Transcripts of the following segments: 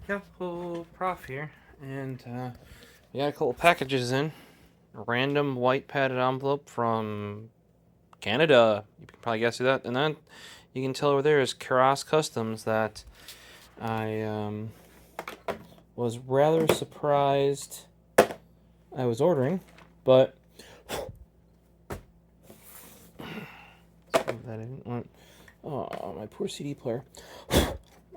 Prof here, and we got a couple packages in. A random white padded envelope from Canada. You can probably guess who that. And then you can tell over there is Karas Customs that I was rather surprised I was ordering, but that I didn't want. Oh, my poor CD player.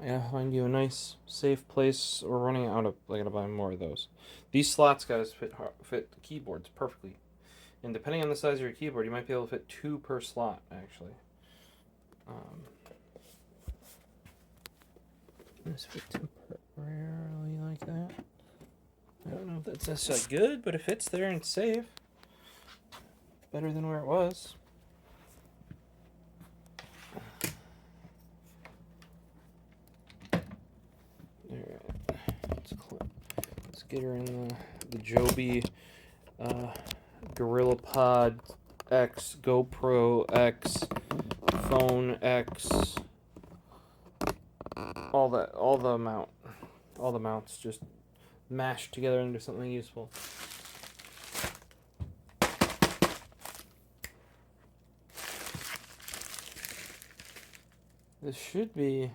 I gotta find you a nice, safe place. We're running out of. I gotta buy more of those. These slots, guys, fit the keyboards perfectly. And depending on the size of your keyboard, you might be able to fit 2 per slot, actually. This fit temporarily like that. I don't know if that's necessarily good, but it fits there and it's safe. Better than where it was. Let's get her in the Joby Gorilla Pod X, GoPro X, Phone X, all the mounts just mashed together into something useful. This should be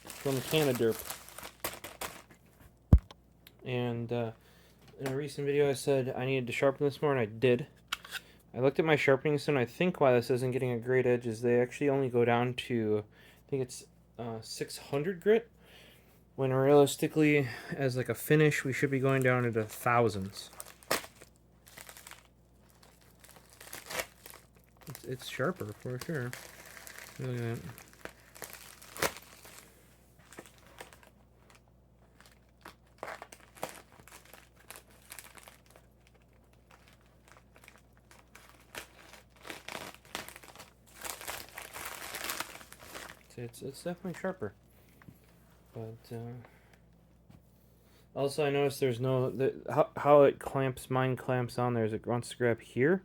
from Canada. And in a recent video I said I needed to sharpen this more, and I did. I looked at my sharpening stone. I think why this isn't getting a great edge is they actually only go down to, I think it's 600 grit, when realistically, as like a finish, we should be going down into thousands. It's sharper for sure. Look at that. It's definitely sharper, but also I noticed there's no how it clamps. Mine clamps on there is it wants to grab here,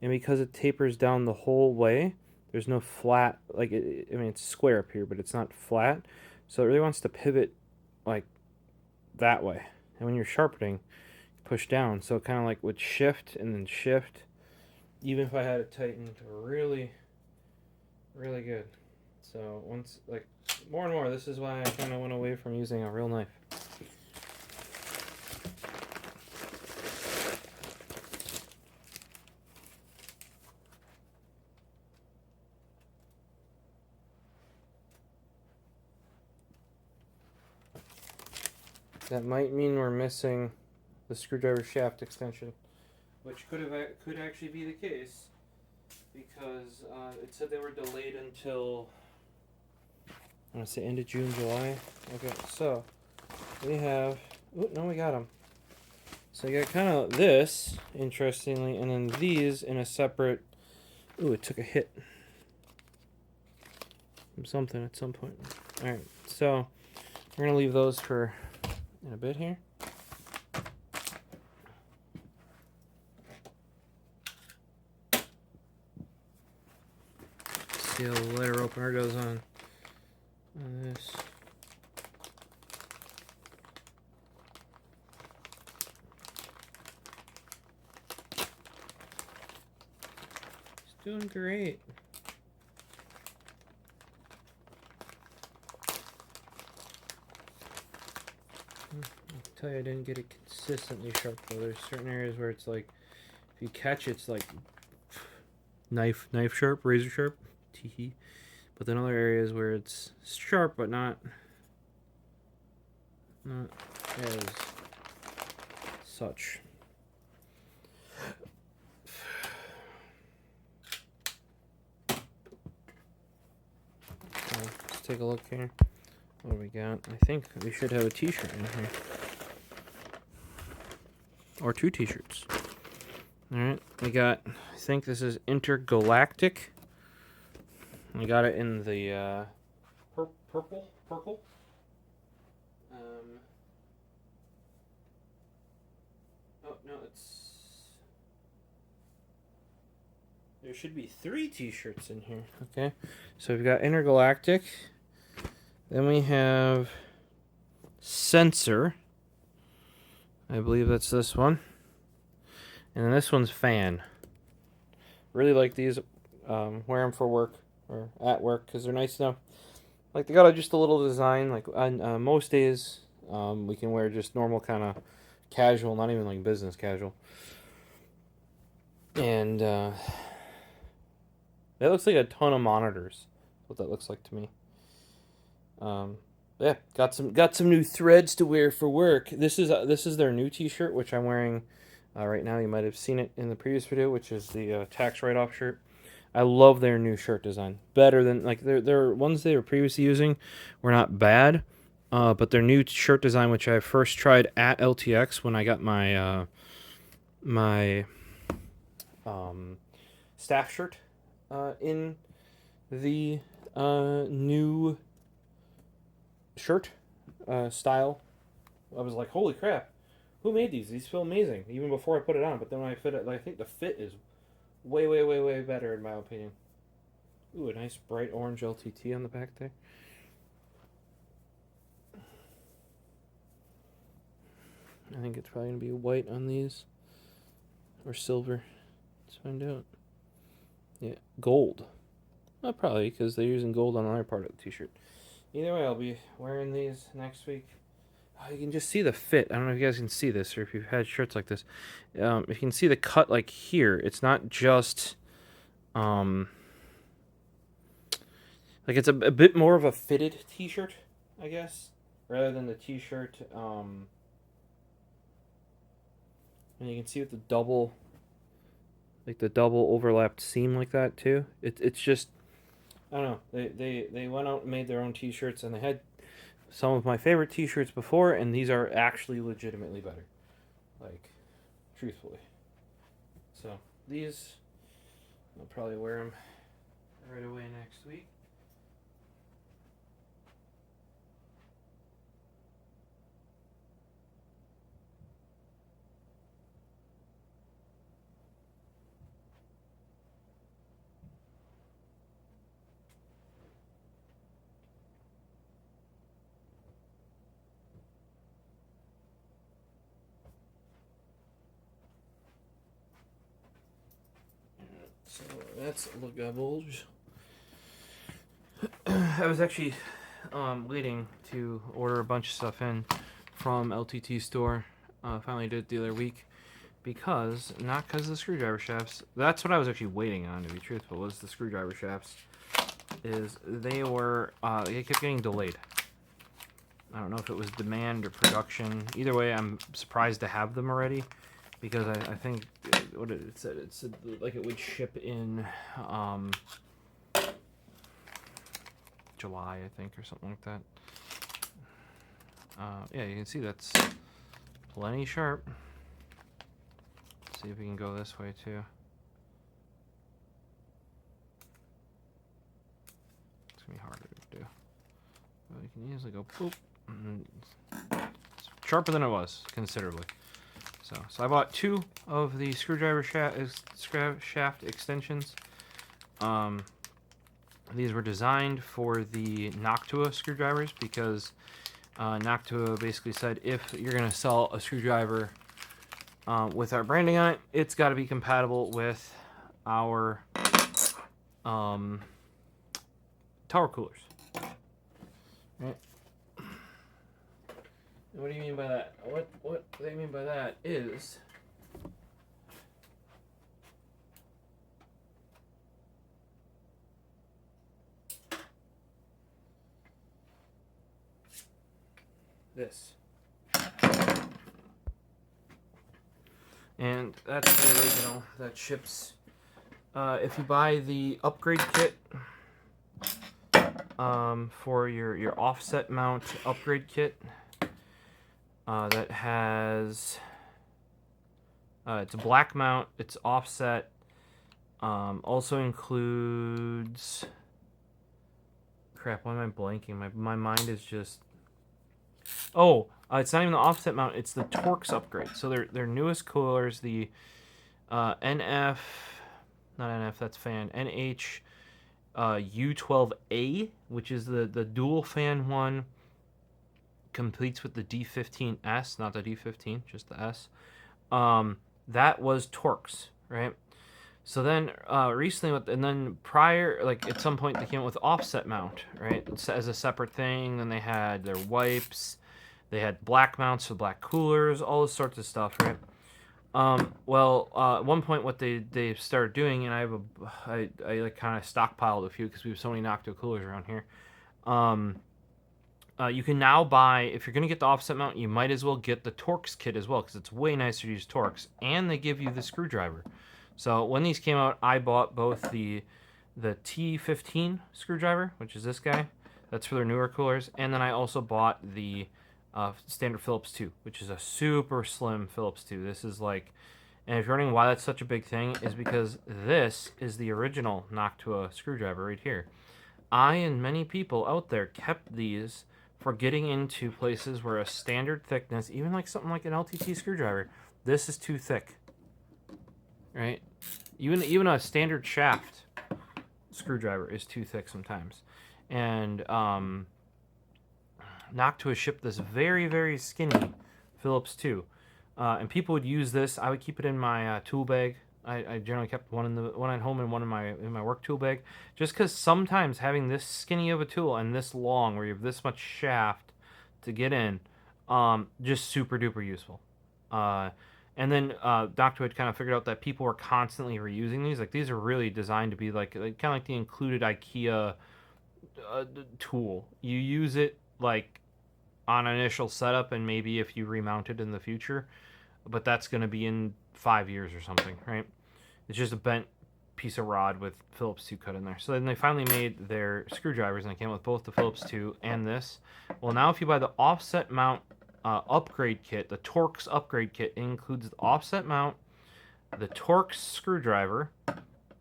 and because it tapers down the whole way, there's no flat I mean it's square up here, but it's not flat, so it really wants to pivot like that way. And when you're sharpening, you push down, so it kind of like would shift and then shift. Even if I had it tightened really, really good. So once, like, more and more, this is why I kind of went away from using a real knife. That might mean we're missing the screwdriver shaft extension, which could actually be the case, because it said they were delayed until, I want to say end of June, July. Okay, so we have, we got them. So you got kind of this, interestingly, and then these in a separate, it took a hit from something at some point. Alright, so we're going to leave those for in a bit here. See how the letter opener goes on this. It's doing great. I'll tell you, I didn't get it consistently sharp though. There's certain areas where it's like, if you catch it's like knife sharp, razor sharp, teehee. But then other areas where it's sharp but not as such. Let's take a look here. What do we got? I think we should have a t-shirt in here. Or 2 t-shirts. Alright, we got, I think this is Intergalactic. We got it in the purple. Oh no, there should be 3 t-shirts in here. Okay, so we've got Intergalactic. Then we have sensor. I believe that's this one. And then this one's fan. Really like these. Wear them for work or at work because they're nice enough. Like they got just a little design. Like on most days, we can wear just normal kind of casual, not even like business casual. And that looks like a ton of monitors. That's what that looks like to me. Yeah, got some new threads to wear for work. This is their new T-shirt, which I'm wearing right now. You might have seen it in the previous video, which is the tax write-off shirt. I love their new shirt design. Better than like their ones they were previously using were not bad, but their new shirt design, which I first tried at LTX when I got my staff shirt in the new shirt style. I was like, holy crap, who made these? These feel amazing, even before I put it on. But then when I fit it, I think the fit is way, way, way, way better in my opinion. Ooh, a nice bright orange LTT on the back there. I think it's probably going to be white on these. Or silver. Let's find out. Yeah, gold. Not probably, because they're using gold on the other part of the t-shirt. Either way, I'll be wearing these next week. Oh, you can just see the fit. I don't know if you guys can see this, or if you've had shirts like this. If you can see the cut, like here, it's not just... like it's a bit more of a fitted t-shirt, I guess, rather than the t-shirt... and you can see with the double... like the double overlapped seam like that too. It's just... I don't know. They went out and made their own t-shirts, and they had some of my favorite t-shirts before, and these are actually legitimately better. Like, truthfully. So, these, I'll probably wear them right away next week. So that's a bulge. I was actually waiting to order a bunch of stuff in from LTT store. Finally did it the other week because not because of the screwdriver shafts. That's what I was actually waiting on, to be truthful, was the screwdriver shafts. Is they kept getting delayed. I don't know if it was demand or production. Either way, I'm surprised to have them already. Because I think what it said like it would ship in July, I think, or something like that. Yeah, you can see that's plenty sharp. Let's see if we can go this way too. It's gonna be harder to do. But we can easily go boop. It's sharper than it was, considerably. So I bought 2 of the screwdriver shaft extensions. These were designed for the Noctua screwdrivers because Noctua basically said if you're going to sell a screwdriver with our branding on it, it's got to be compatible with our tower coolers. Right? What do you mean by that? What they mean by that is this. And that's the original that ships. If you buy the upgrade kit for your offset mount upgrade kit, that has it's a black mount, it's offset, also includes crap, why am I blanking? My mind is just it's not even the offset mount, it's the Torx upgrade. So their newest coolers, the NF, not NF, that's fan, NH U12A, which is the dual fan one, completes with the D15S, not the D15, just the S. That was Torx, right? So then recently, and then prior, like at some point, they came out with offset mount, right? It's as a separate thing. Then they had their wipes, they had black mounts for black coolers, all this sorts of stuff, right? At one point, what they started doing, and I like kind of stockpiled a few because we have so many Nocto coolers around here. You can now buy, if you're going to get the offset mount, you might as well get the Torx kit as well because it's way nicer to use Torx, and they give you the screwdriver. So when these came out, I bought both the T15 screwdriver, which is this guy. That's for their newer coolers. And then I also bought the standard Phillips 2, which is a super slim Phillips 2. This is like, and if you're wondering why that's such a big thing, is because this is the original Noctua screwdriver right here. I and many people out there kept these for getting into places where a standard thickness, even like something like an LTT screwdriver, this is too thick. Right? Even a standard shaft screwdriver is too thick sometimes. And Noctua shipped this very, very skinny Phillips 2. And people would use this. I would keep it in my tool bag. I generally kept one at home and one in my work tool bag. Just because sometimes having this skinny of a tool and this long, where you have this much shaft to get in, just super duper useful. And then Noctua had kind of figured out that people were constantly reusing these. Like, these are really designed to be like kind of like the included IKEA tool. You use it like on initial setup, and maybe if you remount it in the future, but that's going to be in 5 years or something, right? It's just a bent piece of rod with Phillips 2 cut in there. So then they finally made their screwdrivers, and they came with both the Phillips 2 and this. Well, now if you buy the offset mount upgrade kit, the Torx upgrade kit, includes the offset mount, the Torx screwdriver,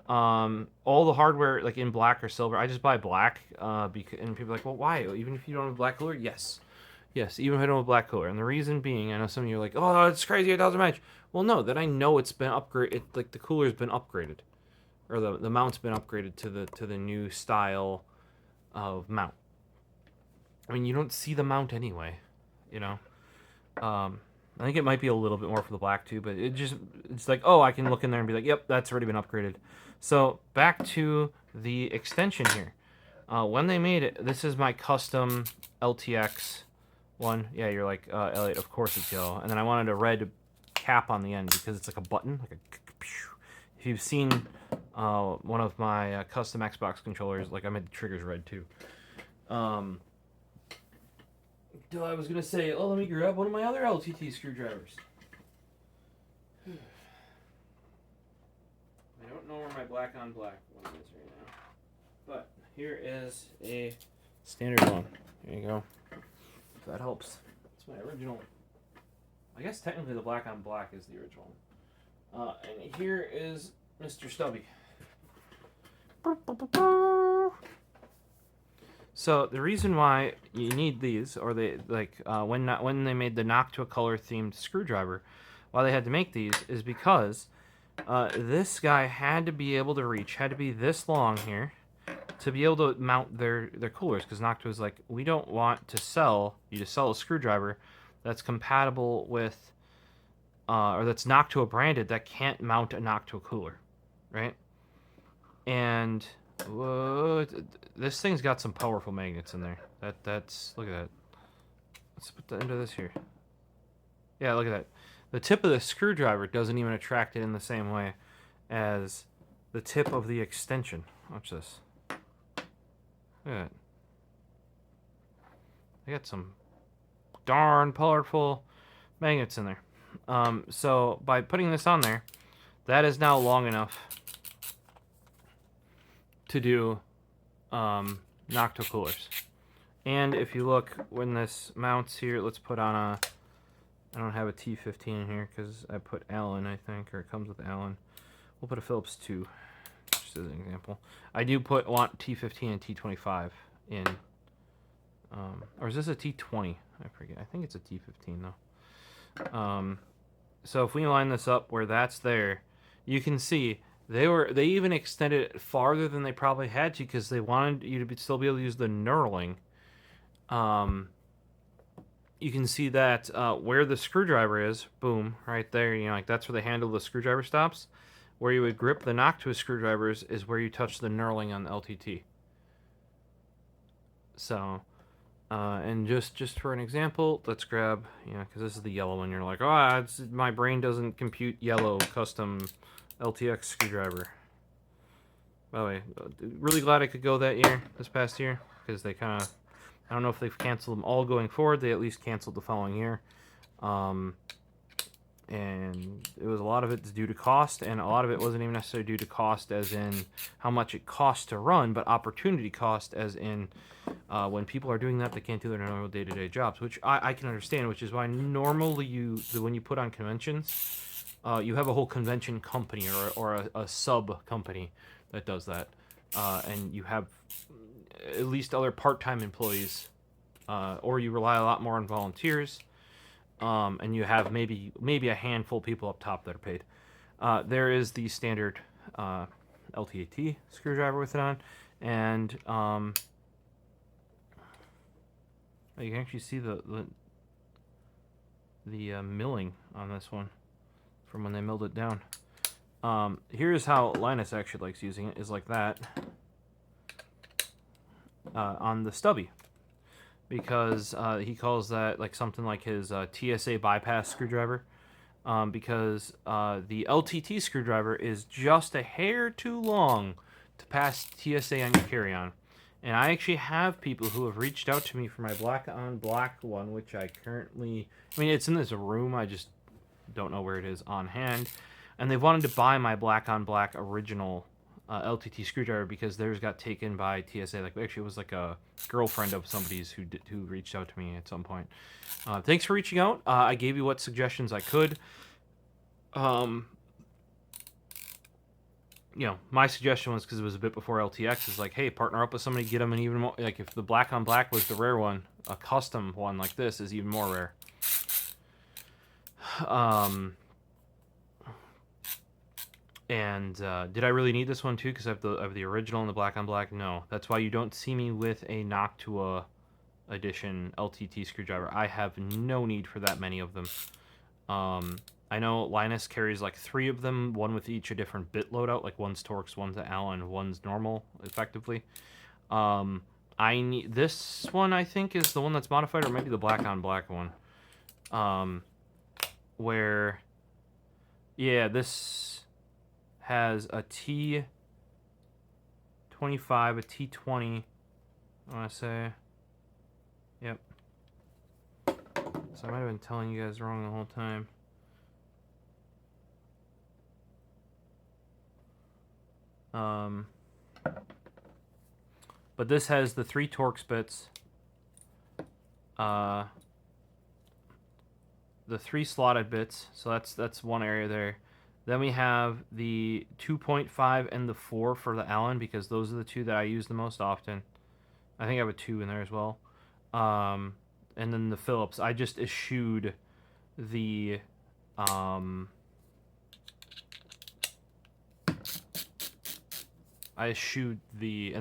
all the hardware like in black or silver. I just buy black because, and people are like, well, why? Even if you don't have a black cooler? Yes, even if I don't have a black cooler. And the reason being, I know some of you are like, oh, it's crazy, it doesn't match. Well, no, that I know it's been upgraded. Like the cooler's been upgraded, or the mount's been upgraded to the new style of mount. I mean, you don't see the mount anyway, you know. I think it might be a little bit more for the black too, but it's like, oh, I can look in there and be like, yep, that's already been upgraded. So back to the extension here. When they made it, this is my custom LTX one. Yeah, you're like, Elliot, of course it's yellow. And then I wanted a red cap on the end because it's like a button. If you've seen one of my custom Xbox controllers, like I made the triggers red too. I was going to say, oh, let me grab one of my other LTT screwdrivers. I don't know where my black on black one is right now. But here is a standard one. There you go. If that helps. It's my original. I guess technically the black on black is the original one. And here is Mr. Stubby. So the reason why you need these, or they when they made the Noctua color themed screwdriver, why they had to make these is because this guy had to be able to reach, had to be this long here, to be able to mount their coolers. Because Noctua was like, we don't want to sell a screwdriver that's compatible with, or that's Noctua branded that can't mount a Noctua cooler, right? And whoa, this thing's got some powerful magnets in there. That's look at that. Let's put that into this here. Yeah, look at that. The tip of the screwdriver doesn't even attract it in the same way as the tip of the extension. Watch this. Look at that. They got some darn powerful magnets in there. So by putting this on there, that is now long enough to do Noctua coolers. And if you look, when this mounts here, let's put on a, I don't have a T15 in here because I put Allen, I think, or it comes with Allen. We'll put a Phillips 2, just as an example. I do want T15 and T25 in, or is this a T20? I forget. I think it's a T15 though. So if we line this up where that's there, you can see they even extended it farther than they probably had to because they wanted you to still be able to use the knurling you can see that where the screwdriver is, boom, right there, like that's where the handle of the screwdriver stops. Where you would grip the Noctua screwdrivers is where you touch the knurling on the LTT. So, and just for an example, let's grab, because this is the yellow one. You're like, my brain doesn't compute yellow custom LTX screwdriver. By the way, really glad I could go this past year, because they kind of, I don't know if they've canceled them all going forward. They at least canceled the following year. And it was a lot of it's due to cost, and a lot of it wasn't even necessarily due to cost as in how much it costs to run, but opportunity cost as in when people are doing that, they can't do their normal day-to-day jobs, which I can understand, which is why normally when you put on conventions, you have a whole convention company or a sub-company that does that, and you have at least other part-time employees, or you rely a lot more on volunteers, and you have maybe a handful of people up top that are paid. There is the standard LTAT screwdriver with it on, and you can actually see the milling on this one from when they milled it down. Here's how Linus actually likes using it, is like that on the stubby, because he calls that like something like his TSA bypass screwdriver, because the LTT screwdriver is just a hair too long to pass TSA on your carry-on. And I actually have people who have reached out to me for my black on black one, which I currently, it's in this room, I just don't know where it is on hand, and they wanted to buy my black on black original LTT screwdriver because theirs got taken by TSA. Like, actually, it was like a girlfriend of somebody's who reached out to me at some point. Thanks for reaching out. I gave you what suggestions I could. My suggestion was, because it was a bit before LTX, is like, hey, partner up with somebody, get them an even more, like, if the black on black was the rare one, a custom one like this is even more rare. And did I really need this one too? Because I have the original and the black on black? No. That's why you don't see me with a Noctua edition LTT screwdriver. I have no need for that many of them. I know Linus carries like 3 of them, one with each a different bit loadout, like one's Torx, one's Allen, one's normal, effectively. I need this one, I think, is the one that's modified, or maybe the black on black one. Where, yeah, this has a T25, a T20, I want to say. Yep. So I might have been telling you guys wrong the whole time. But this has the 3 Torx bits, the 3 slotted bits, so that's one area there. Then we have the 2.5 and the 4 for the Allen, because those are the 2 that I use the most often. I think I have a 2 in there as well. And then the Phillips. I just eschewed the and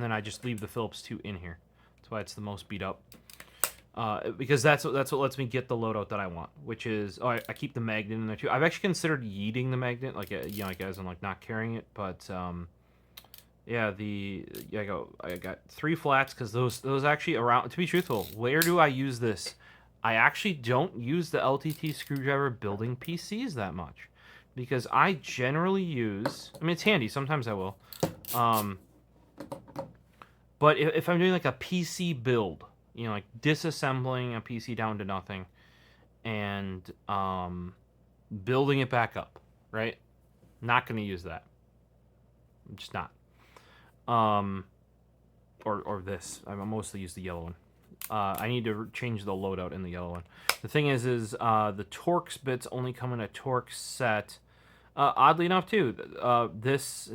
then I just leave the Phillips 2 in here. That's why it's the most beat up. Because that's what lets me get the loadout that I want, which is, I keep the magnet in there too. I've actually considered yeeting the magnet, like, like as in like not carrying it, but yeah, I got 3 flats, because those actually around. To be truthful, where do I use this? I actually don't use the LTT screwdriver building PCs that much, because I generally use. It's handy. Sometimes I will, but if I'm doing like a PC build. Like disassembling a PC down to nothing and building it back up, right? Not going to use that. I'm just not. Or this. I mostly use the yellow one. I need to change the loadout in the yellow one. The thing is the Torx bits only come in a Torx set. Oddly enough, too, this...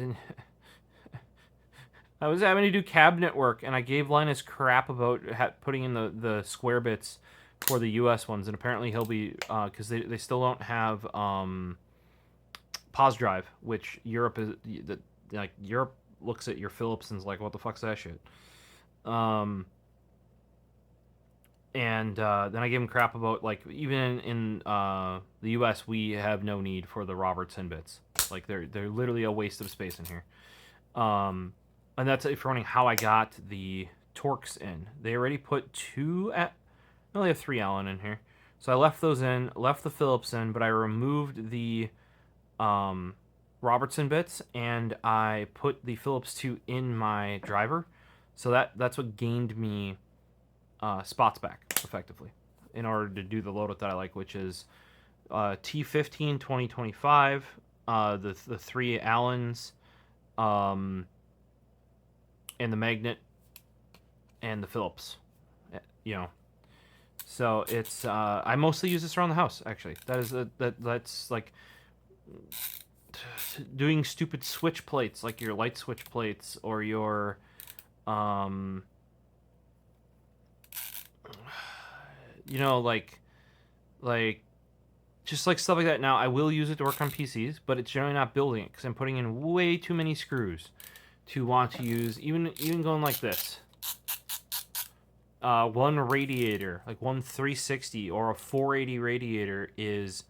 I was having to do cabinet work, and I gave Linus crap about putting in the square bits for the US ones, and apparently he'll be, because they still don't have pause drive, which Europe is, Europe looks at your Philips and is like, what the fuck's that shit? And then I gave him crap about, like, even in the U.S. we have no need for the Robertson bits. Like, they're literally a waste of space in here. And that's if you're wondering how I got the Torx in. They already put I only have 3 Allen in here. So I left those in, left the Phillips in, but I removed the Robertson bits, and I put the Phillips 2 in my driver. So that's what gained me spots back, effectively, in order to do the loadout that I like, which is T15 2025, the 3 Allens, and the magnet, and the Phillips. You know, so it's I mostly use this around the house. Actually, that's like doing stupid switch plates, like your light switch plates or your like just like stuff like that. Now I will use it to work on PCs, but it's generally not building it because I'm putting in way too many screws to want to use, even going like this. One radiator, like one 360 or a 480 radiator, is,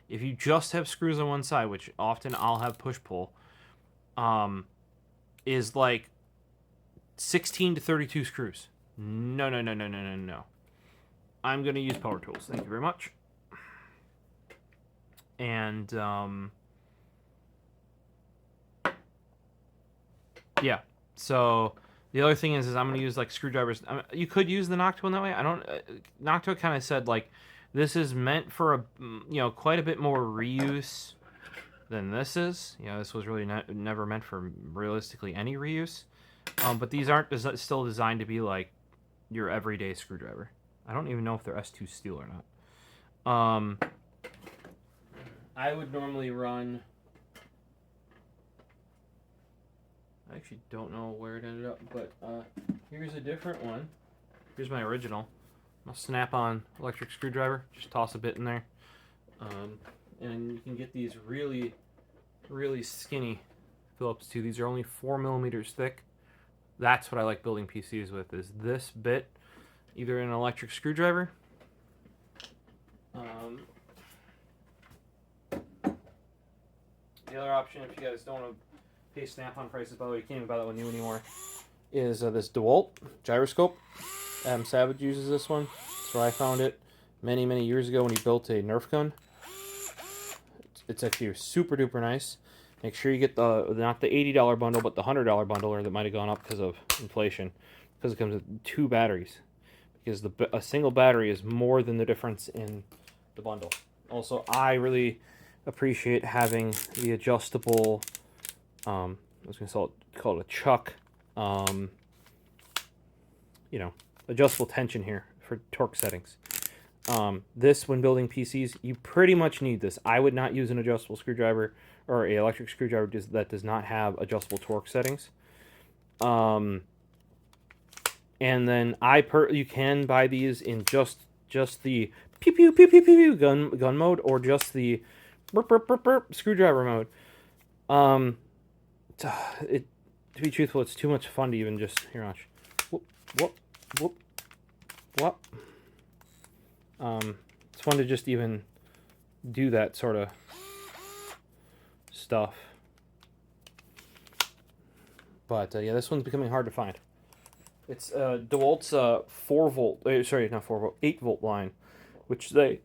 if you just have screws on one side, which often I'll have push-pull, is like 16 to 32 screws. No. I'm going to use power tools. Thank you very much. And, yeah. So the other thing is I'm going to use like screwdrivers. You could use the Noctua in that way. I don't. Noctua kind of said like this is meant for quite a bit more reuse than this is. This was really never meant for realistically any reuse. But these aren't still designed to be like your everyday screwdriver. I don't even know if they're S2 steel or not. I would normally run. I actually don't know where it ended up, but here's a different one. Here's my original. A snap-on electric screwdriver. Just toss a bit in there. And you can get these really, really skinny Phillips too. These are only 4 millimeters thick. That's what I like building PCs with, is this bit, either an electric screwdriver. The other option, if you guys don't want to pay Snap-on prices, by the way, you can't even buy that one new anymore, is this DeWalt gyroscope. Adam Savage uses this one. That's where I found it many, many years ago when he built a Nerf gun. It's actually super duper nice. Make sure you get not the $80 bundle, but the $100 bundle, or that might have gone up because of inflation, because it comes with 2 batteries. Because a single battery is more than the difference in the bundle. Also, I really appreciate having the adjustable, I was going to call it a chuck, adjustable tension here for torque settings. This, when building PCs, you pretty much need this. I would not use an adjustable screwdriver or an electric screwdriver that does not have adjustable torque settings. And then you can buy these in just the pew pew pew pew pew pew gun mode, or just the burp burp burp burp screwdriver mode. To be truthful, it's too much fun to even just here. Watch. Whoop whoop whoop whoop. It's fun to just even do that sort of stuff. But yeah, this one's becoming hard to find. It's DeWalt's 8-volt line, which they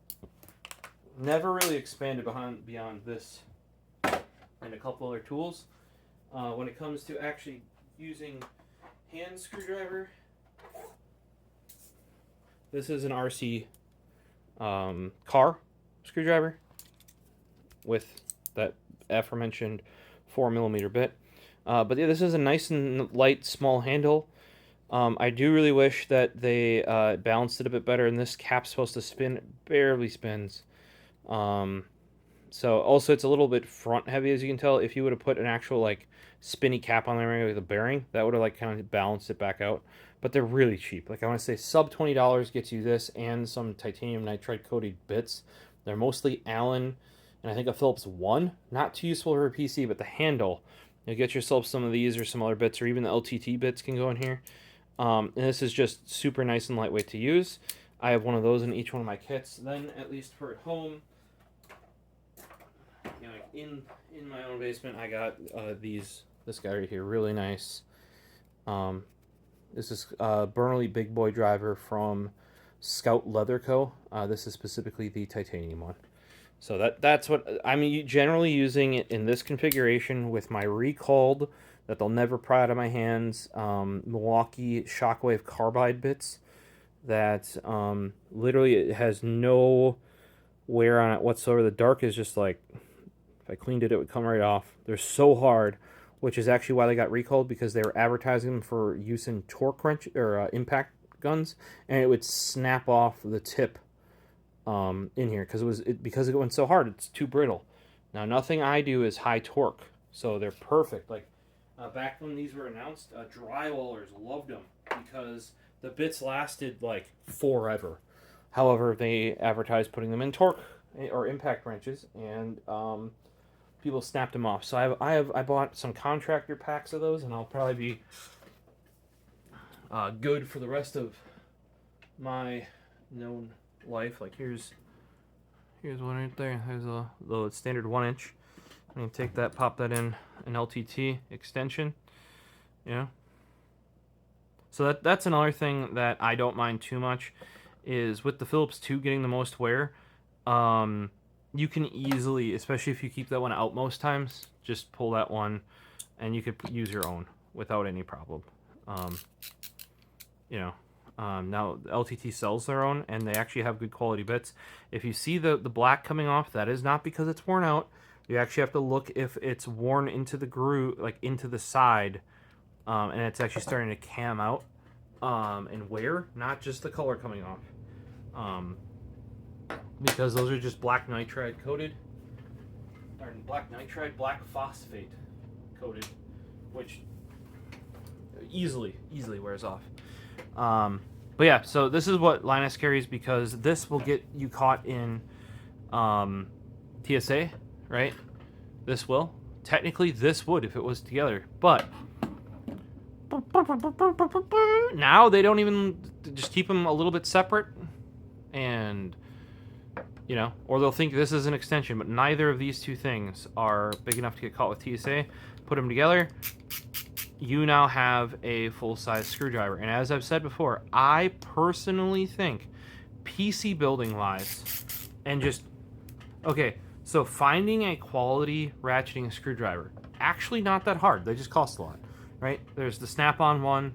never really expanded beyond this and a couple other tools. When it comes to actually using hand screwdriver, this is an RC car screwdriver with that aforementioned 4 millimeter bit. But yeah, this is a nice and light, small handle. I do really wish that they balanced it a bit better, and this cap's supposed to spin. It barely spins. So also it's a little bit front heavy, as you can tell. If you would have put an actual like spinny cap on there with a bearing, that would have like kind of balanced it back out. But they're really cheap. Like I want to say sub $20 gets you this and some titanium nitride coated bits. They're mostly Allen and I think a Phillips 1. Not too useful for a PC, but the handle, you'll get yourself some of these or some other bits, or even the LTT bits can go in here. And this is just super nice and lightweight to use. I have one of those in each one of my kits. Then, at least for at home, like in my own basement, I got this guy right here, really nice. This is Burnley Big Boy driver from Scout Leather Co. This is specifically the titanium one. So that's what I'm generally using it in this configuration with my recalled that they'll never pry out of my hands Milwaukee Shockwave carbide bits that literally it has no wear on it whatsoever. The dark is just like, if I cleaned it, it would come right off. They're so hard, which is actually why they got recalled, because they were advertising them for use in torque wrench or impact guns, and it would snap off the tip in here because it went so hard. It's too brittle. Now, nothing I do is high torque, so they're perfect. Like back when these were announced, drywallers loved them because the bits lasted like forever. However, they advertised putting them in torque or impact wrenches, and people snapped them off. So I bought some contractor packs of those, and I'll probably be good for the rest of my known life. Like here's one right there. There's the standard 1-inch. I'm gonna take that, pop that in an LTT extension. Yeah. So that's another thing that I don't mind too much is with the Phillips 2 getting the most wear. You can easily, especially if you keep that one out most times, just pull that one, and you could use your own without any problem. Now LTT sells their own, and they actually have good quality bits. If you see the black coming off, that is not because it's worn out. You actually have to look if it's worn into the groove, like into the side, and it's actually starting to cam out and wear, not just the color coming off. Because those are just black nitride coated, or black phosphate coated, which easily wears off. But yeah, so this is what Linus carries, because this will get you caught in TSA, right? This will. Technically, this would if it was together, but now they don't even, just keep them a little bit separate, and or they'll think this is an extension, but neither of these two things are big enough to get caught with TSA. Put them together, you now have a full-size screwdriver. And as I've said before, I personally think PC building wise, and just, okay, so finding a quality ratcheting screwdriver, actually not that hard. They just cost a lot, right? There's the Snap-on one.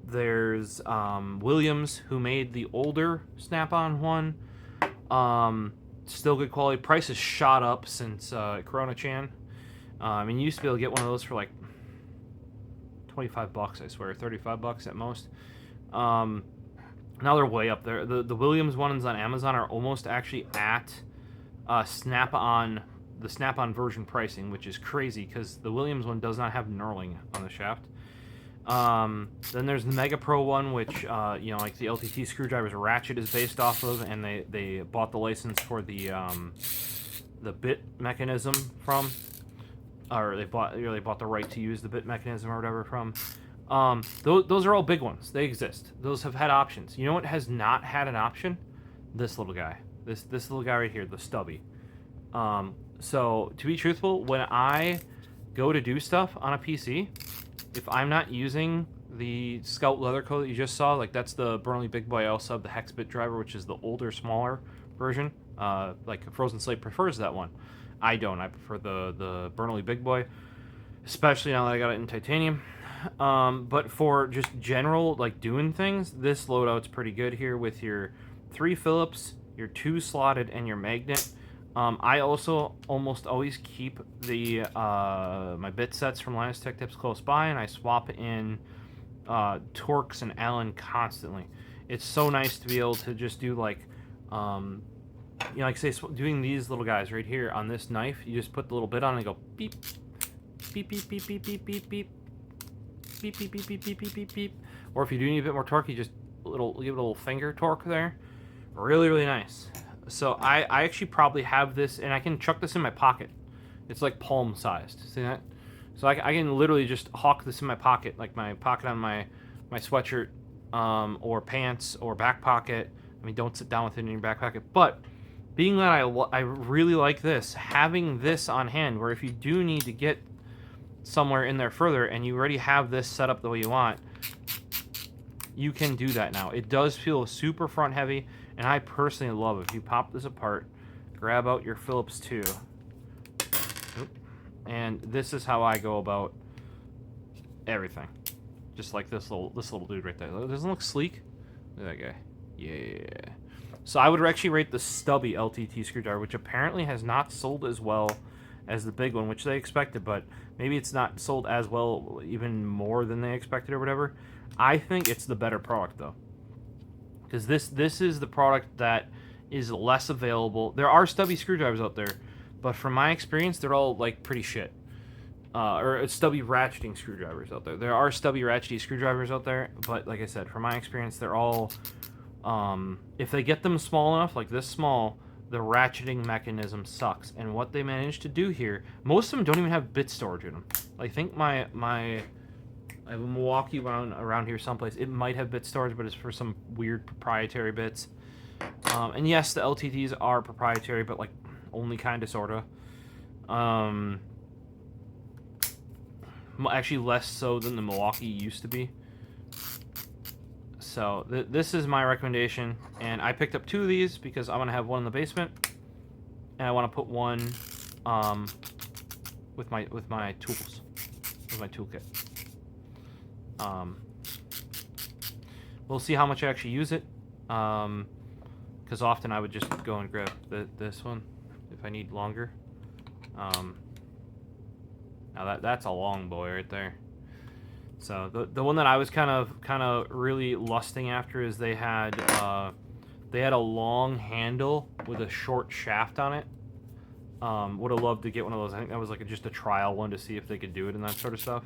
There's Williams, who made the older Snap-on one. Still good quality. Price has shot up since Corona-chan. You used to be able to get one of those for like $25, I swear, $35 at most. Now they're way up there. The Williams ones on Amazon are almost actually at Snap-on, the Snap-on version pricing, which is crazy because the Williams one does not have knurling on the shaft. Then there's the Mega Pro one, which like the LTT screwdrivers ratchet is based off of, and they bought the license for the bit mechanism from, or they bought the right to use the bit mechanism or whatever from. Those are all big ones. They exist. Those have had options. You know what has not had an option? This little guy. This little guy right here, the stubby. So to be truthful, when I go to do stuff on a PC, if I'm not using the Scout Leather Co. that you just saw, like that's the Burnley Big Boy, I also have the Hex Bit driver, which is the older, smaller version. Like Frozen Slate prefers that one. I don't. I prefer the Burnley Big Boy, especially now that I got it in titanium. But for just general, like doing things, this loadout's pretty good here with your 3 Phillips, your 2 slotted, and your magnet. I also almost always keep the my bit sets from Linus Tech Tips close by, and I swap in Torx and Allen constantly. It's so nice to be able to just do like, like say doing these little guys right here on this knife. You just put the little bit on and go beep, beep, beep, beep, beep, beep, beep, beep, beep, beep, beep, beep, beep, beep, beep, beep. Or if you do need a bit more torque, you just give it a little finger torque there. Really, really nice. So I actually probably have this, and I can chuck this in my pocket. It's like palm sized. See that? So I can literally just hawk this in my pocket, like my pocket on my sweatshirt, or pants, or back pocket. I mean, don't sit down with it in your back pocket. But being that I really like this, having this on hand, where if you do need to get somewhere in there further and you already have this set up the way you want, you can do that now. It does feel super front heavy, and I personally love it. If you pop this apart, grab out your Phillips 2, and this is how I go about everything. Just like this little dude right there. Doesn't it look sleek? Look at that guy. Yeah. So I would actually rate the stubby LTT screwdriver, which apparently has not sold as well as the big one, which they expected, but maybe it's not sold as well, even more than they expected or whatever. I think it's the better product, though. Because this is the product that is less available. There are stubby screwdrivers out there, but from my experience, they're all, like, pretty shit. Or stubby ratcheting screwdrivers out there. There are stubby ratcheting screwdrivers out there, but like I said, from my experience, they're all... if they get them small enough, like this small, the ratcheting mechanism sucks. And what they managed to do here, most of them don't even have bit storage in them. I think I have a Milwaukee one around here someplace. It might have bit storage, but it's for some weird proprietary bits. And yes, the LTTs are proprietary, but like only kind of, sort of. Actually, less so than the Milwaukee used to be. So this is my recommendation, and I picked up 2 of these because I want to have one in the basement, and I want to put one with my tools, with my toolkit. We'll see how much I actually use it, because often I would just go and grab this one if I need longer. Now that's a long boy right there. So the one that I was kind of really lusting after is they had a long handle with a short shaft on it. Would have loved to get one of those. I think that was like just a trial one to see if they could do it and that sort of stuff.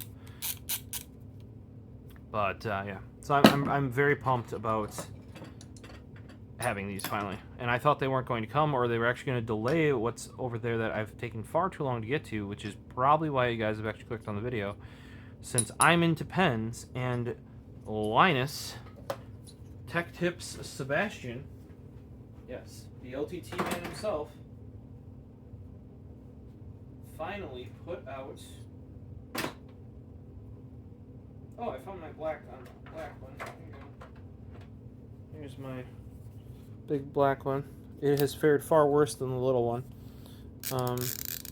But yeah, so I'm very pumped about having these finally. And I thought they weren't going to come, or they were actually going to delay what's over there that I've taken far too long to get to, which is probably why you guys have actually clicked on the video. Since I'm into pens, and Linus, Tech Tips Sebastian, yes, the LTT man himself, finally put out... Oh, I found my black one. Here you go. Here's my big black one. It has fared far worse than the little one. You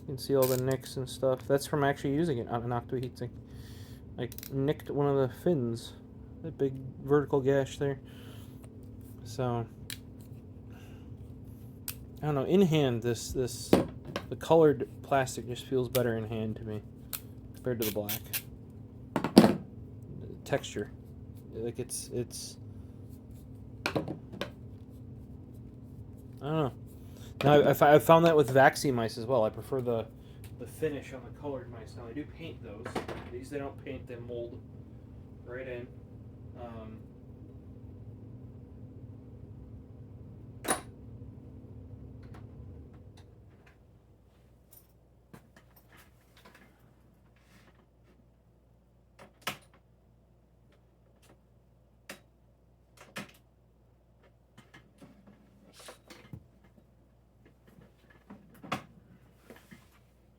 can see all the nicks and stuff. That's from actually using it on an Octo heatsink. I nicked one of the fins, that big vertical gash there. So I don't know. In hand, the colored plastic just feels better in hand to me compared to the black. The texture, like it's. I don't know. Now I found that with Vaxi mice as well. I prefer the finish on the colored mice. Now I do paint those. These they don't paint; they mold right in.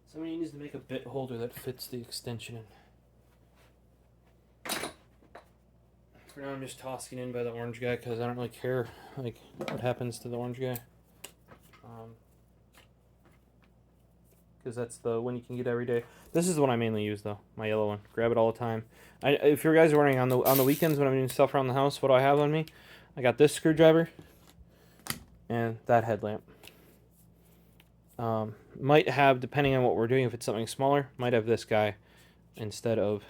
Somebody needs to make a bit holder that fits the extension in. For now, I'm just tossing in by the orange guy because I don't really care like what happens to the orange guy. Because that's the one you can get every day. This is the one I mainly use though, my yellow one. Grab it all the time. If you guys are wondering, on the weekends when I'm doing stuff around the house, what do I have on me? I got this screwdriver and that headlamp. Might have, depending on what we're doing, if it's something smaller, might have this guy instead of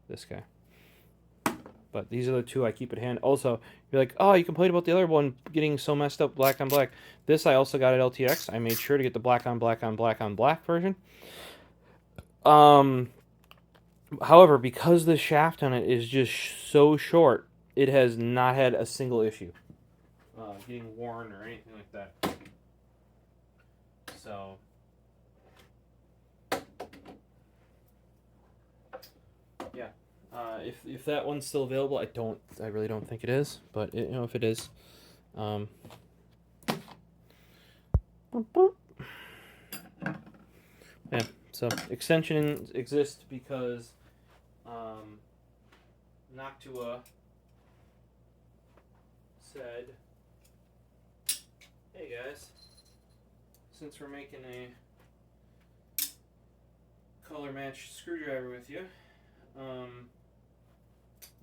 this guy. But these are the two I keep at hand. Also, you're like, oh, you complained about the other one getting so messed up black on black. This I also got at LTX. I made sure to get the black on black on black on black version. However, because the shaft on it is just so short, it has not had a single issue getting worn or anything like that. So, yeah, if that one's still available, I really don't think it is, but if it is, Um, yeah, so extensions exist because Noctua said, hey guys, since we're making a color match screwdriver with you,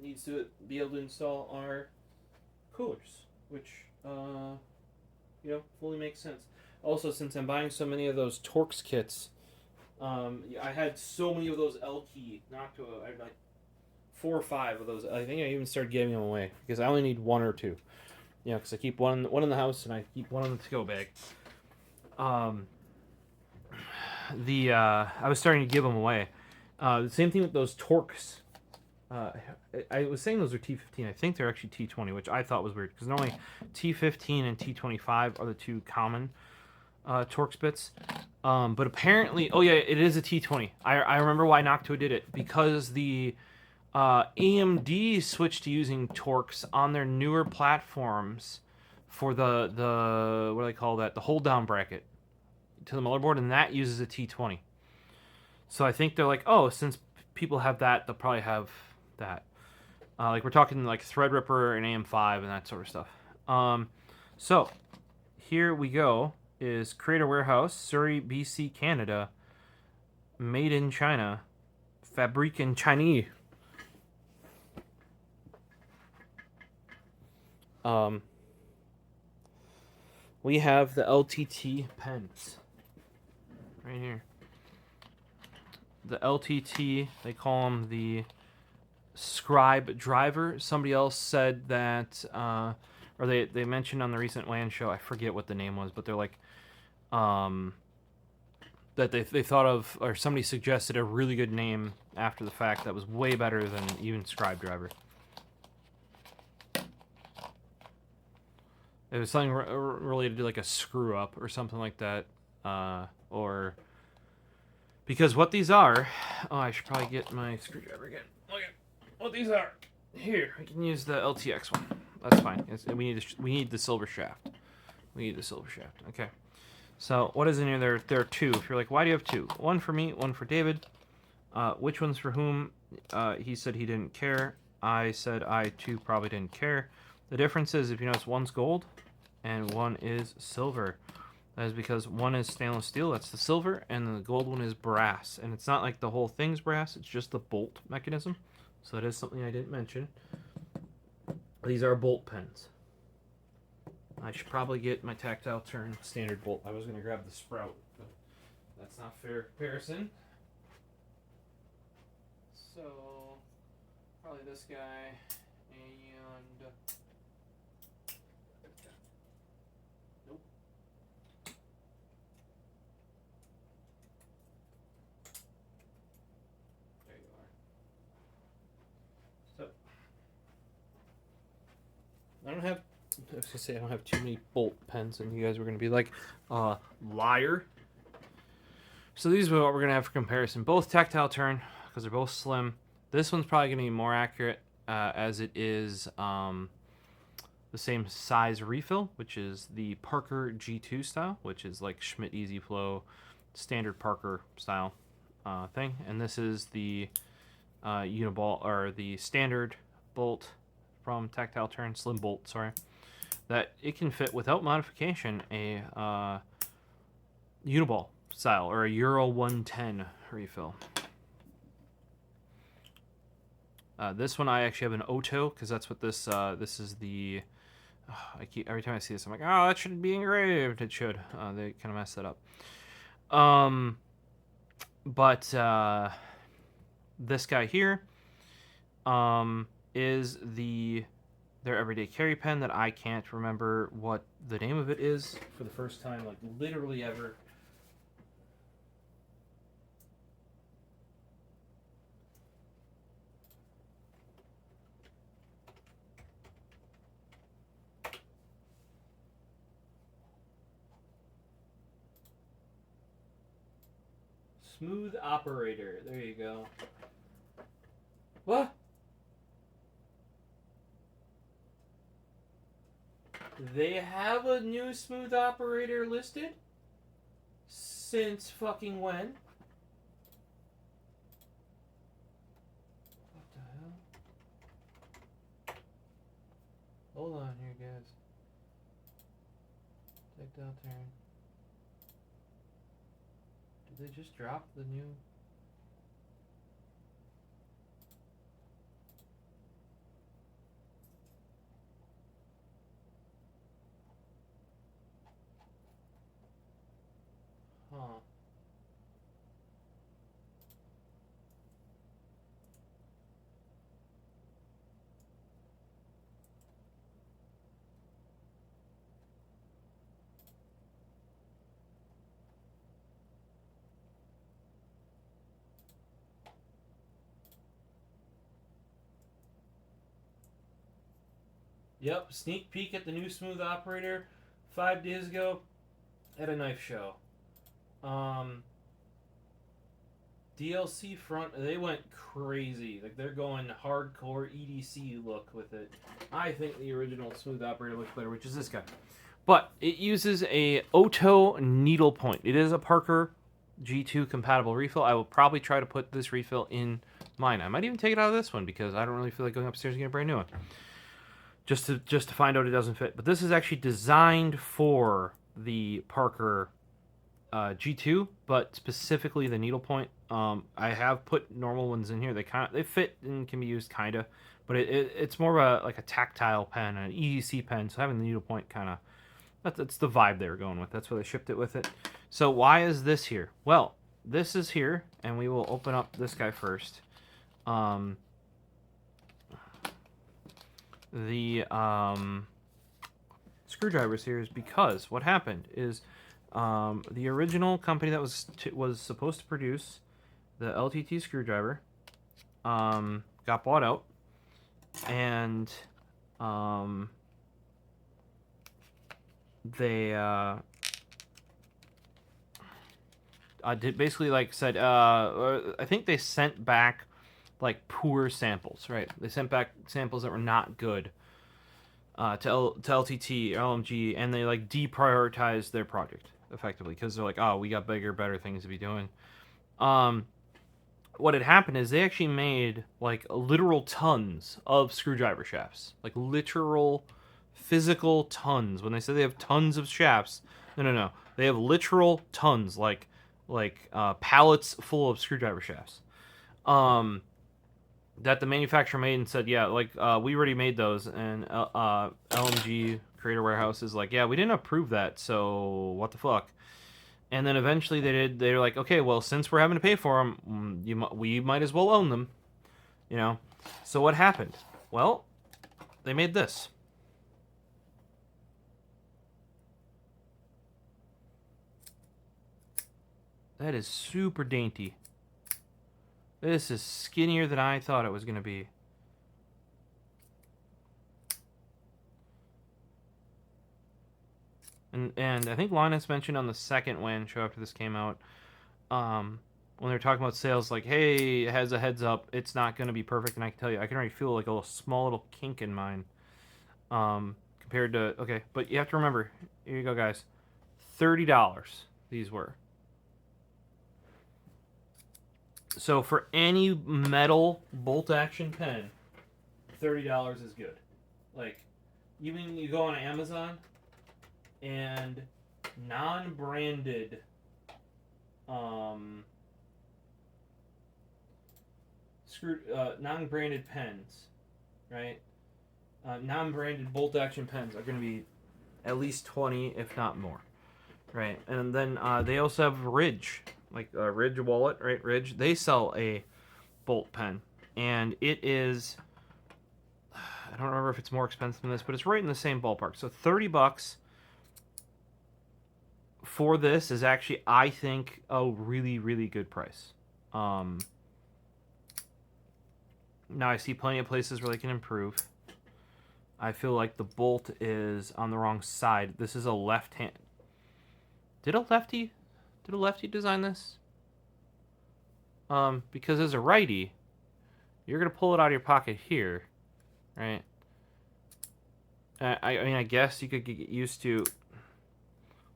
needs to be able to install our coolers, which fully makes sense. Also, since I'm buying so many of those Torx kits, I had so many of those L-key Noctua. I had like 4 or 5 of those. I think I even started giving them away because I only need 1 or 2. Because I keep one in the house and I keep one in the to-go bag. I was starting to give them away. The same thing with those Torx. I was saying those are T15. I think they're actually T20, which I thought was weird because normally T15 and T25 are the 2 common Torx bits. But apparently, oh yeah, it is a T20. I remember why Noctua did it, because the AMD switched to using Torx on their newer platforms for the what do they call that? The hold down bracket to the motherboard, and that uses a T20. So I think they're like, oh, since people have that, they'll probably have that. Like we're talking like Threadripper and AM5 and that sort of stuff. So here we go. Is Creator Warehouse, Surrey, BC, Canada. Made in China. Fabrique in Chinese. We have the LTT pens. Right here. The LTT, they call them the Scribedriver. Somebody else said that, or they mentioned on the recent LAN show, I forget what the name was, but they're like, that they thought of, or somebody suggested a really good name after the fact that was way better than even Scribedriver. It was something related to like a screw up or something like that, or because what these are. Oh, I should probably get my screwdriver again. Look at what these are. Here, I can use the LTX one. That's fine. We need the silver shaft. We need the silver shaft. Okay. So what is in here? There are 2. If you're like, why do you have 2? One for me, one for David. Which one's for whom? He said he didn't care. I said I too probably didn't care. The difference is, if you notice, one's gold and one is silver. That is because one is stainless steel, that's the silver, and the gold one is brass. And it's not like the whole thing's brass, it's just the bolt mechanism. So that is something I didn't mention. These are bolt pens. I should probably get my tactile turn standard bolt. I was going to grab the Sprout, but that's not fair comparison. So, probably this guy, and nope. There you are. So, I was going to say I don't have too many bolt pens, and you guys were going to be like, liar. So these are what we're going to have for comparison. Both tactile turn, because they're both slim. This one's probably going to be more accurate, as it is the same size refill, which is the Parker G2 style, which is like Schmidt Easy Flow, standard Parker style thing. And this is the Uniball, or the standard bolt from Tactile Turn, slim bolt, sorry, that it can fit without modification a Uniball style, or a Euro 110 refill. This one I actually have an Oto, because that's what this is the. Every time I see this, I'm like, oh, that shouldn't be engraved. It should. They kind of messed that up. But this guy here is their everyday carry pen that I can't remember what the name of it is for the first time, like literally ever. Smooth Operator. There you go. What? They have a new smooth operator listed. Since fucking when? What the hell? Hold on here, guys. Take down turn. Did they just drop the new? Huh. Yep, sneak peek at the new smooth operator 5 days ago at a knife show. DLC front, they went crazy. Like, they're going hardcore EDC look with it. I think the original smooth operator looks better, which is this guy. But it uses a Oto needlepoint. It is a Parker G2 compatible refill. I will probably try to put this refill in mine. I might even take it out of this one because I don't really feel like going upstairs and getting a brand new one. Just to find out it doesn't fit. But this is actually designed for the Parker G2, but specifically the needlepoint. I have put normal ones in here. They fit and can be used kinda, but it's more of a tactile pen, an EDC pen. So having the needlepoint kind of that's the vibe they were going with. That's why they shipped it with it. So why is this here? Well, this is here, and we will open up this guy first. The screwdrivers here is because what happened is the original company that was supposed to produce the LTT screwdriver got bought out, and they did basically said I think they sent back poor samples, right? They sent back samples that were not good to LTT, LMG, and they deprioritized their project effectively because they're oh, we got bigger, better things to be doing. What had happened is they actually made literal tons of screwdriver shafts, literal physical tons. When they say they have tons of shafts, no, they have literal tons, pallets full of screwdriver shafts. That the manufacturer made and said, yeah, we already made those, and LMG Creator Warehouse is yeah, we didn't approve that, so what the fuck? And then eventually they were okay, well, since we're having to pay for them, we might as well own them, So what happened? Well, they made this. That is super dainty. This is skinnier than I thought it was going to be. And I think Linus mentioned on the second WAN show after this came out, when they were talking about sales, hey, it has a heads up, it's not going to be perfect, and I can tell you, I can already feel a small little kink in mine, compared to, okay, but you have to remember, here you go, guys, $30 these were. So for any metal bolt action pen, $30 is good. Even you go on Amazon and non-branded non-branded pens, right? Non-branded bolt action pens are going to be at least 20, if not more, right? And then they also have Ridge. Ridge Wallet, right? Ridge. They sell a bolt pen, and it is, I don't remember if it's more expensive than this, but it's right in the same ballpark. So $30 for this is actually, I think, a really, really good price. Now I see plenty of places where they can improve. I feel like the bolt is on the wrong side. This is a left hand. Did a lefty design this? Because as a righty, you're gonna pull it out of your pocket here, right? I mean, I guess you could get used to,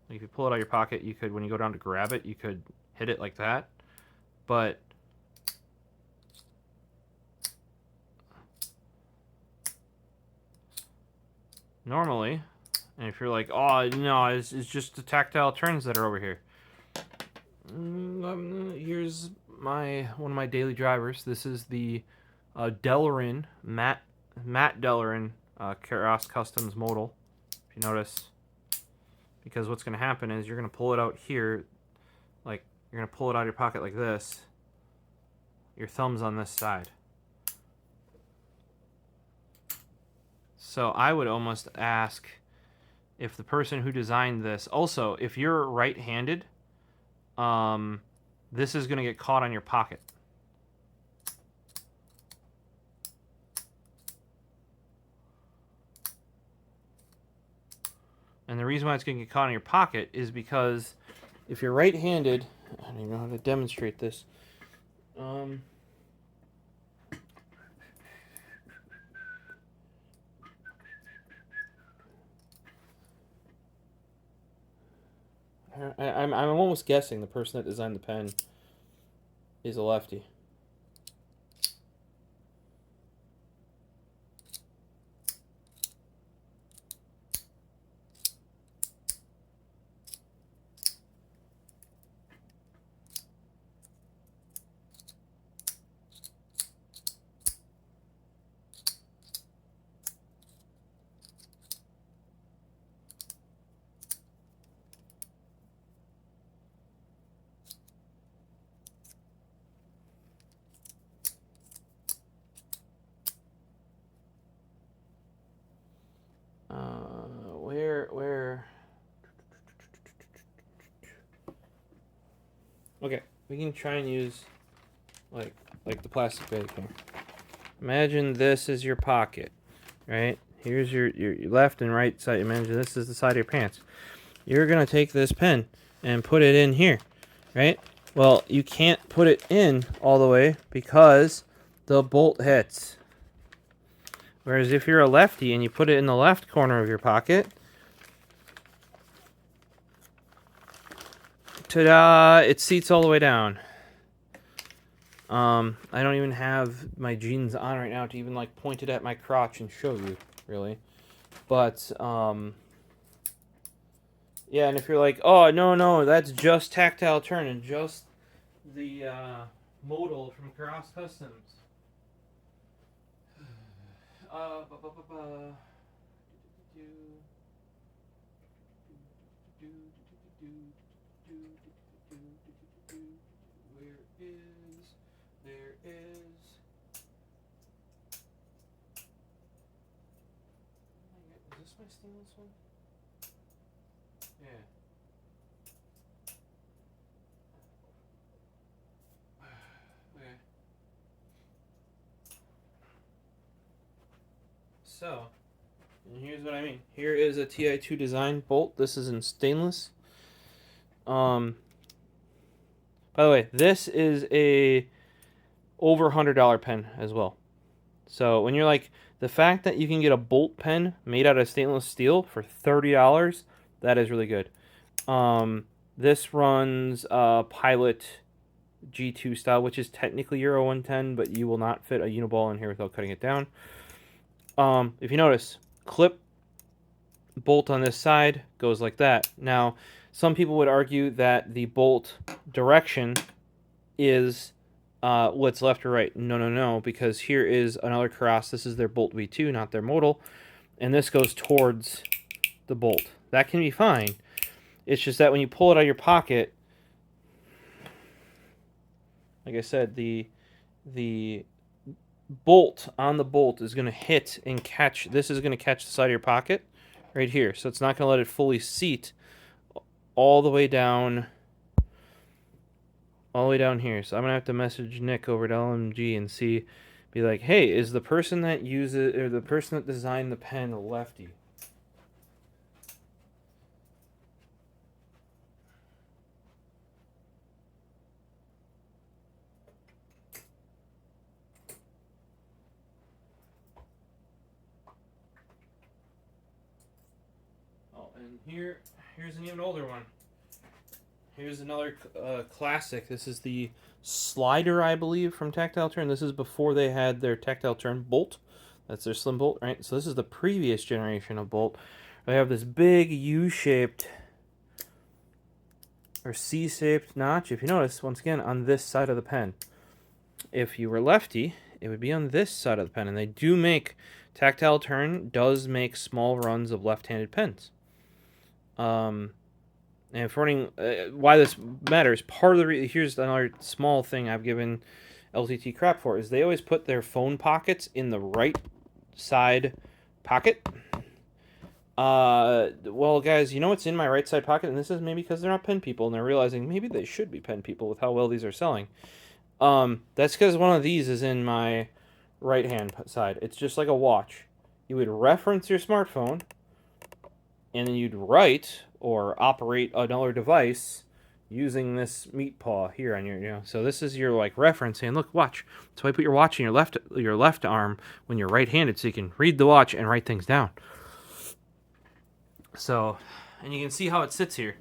like, if you pull it out of your pocket, you could, when you go down to grab it, you could hit it like that. But normally, and if you're like, oh, no, it's just the tactile turns that are over here. Here's one of my daily drivers. This is the Delrin, Matt Delrin Keras Customs modal, if you notice. Because what's going to happen is you're going to pull it out here, like, you're going to pull it out of your pocket like this. Your thumb's on this side. So I would almost ask if the person who designed this, also, if you're right-handed, this is going to get caught on your pocket. And the reason why it's going to get caught in your pocket is because if you're right-handed, I don't even know how to demonstrate this. I'm almost guessing the person that designed the pen is a lefty. Where? Okay, we can try and use like the plastic bag here. Imagine this is your pocket, right? Here's your left and right side. Imagine this is the side of your pants. You're gonna take this pen and put it in here, right? Well, you can't put it in all the way because the bolt hits. Whereas if you're a lefty and you put it in the left corner of your pocket, ta-da, it seats all the way down. I don't even have my jeans on right now to even like point it at my crotch and show you, really. But, yeah, and if you're like, oh, no, that's just tactile turn and just the, modal from Cross Customs. Is this my stainless one? Yeah. Okay. So, and here's what I mean. Here is a TI2 design bolt. This is in stainless. By the way, this is a over $100 pen as well. So when you're like, the fact that you can get a bolt pen made out of stainless steel for $30, that is really good. This runs Pilot G2 style, which is technically Euro 110, but you will not fit a Uniball in here without cutting it down. If you notice, clip bolt on this side goes like that. Now, some people would argue that the bolt direction is what's left or right. No, because here is another cross. This is their bolt V2, not their modal, and this goes towards the bolt. That can be fine. It's just that when you pull it out of your pocket, like I said, the bolt on the bolt is going to hit and catch. This is going to catch the side of your pocket right here. So it's not going to let it fully seat all the way down here. So I'm going to have to message Nick over to LMG and be like, hey, is the person that uses, or the person that designed the pen a lefty? And here's an even older one. Here's another classic. This is the slider, I believe, from Tactile Turn. This is before they had their Tactile Turn bolt. That's their slim bolt, right? So this is the previous generation of bolt. They have this big U-shaped or C-shaped notch, if you notice, once again, on this side of the pen. If you were lefty, it would be on this side of the pen. And they do make, Tactile Turn does make small runs of left-handed pens. And for running, why this matters, part of the here's another small thing I've given LTT crap for, is they always put their phone pockets in the right side pocket. Well, guys, you know what's in my right side pocket? And this is maybe because they're not pen people, and they're realizing maybe they should be pen people with how well these are selling. That's because one of these is in my right hand side. It's just like a watch. You would reference your smartphone, and then you'd write or operate another device using this meat paw here on your, so this is your like reference saying, look, watch. So I put your watch in your left arm when you're right-handed, so you can read the watch and write things down. So, and you can see how it sits here.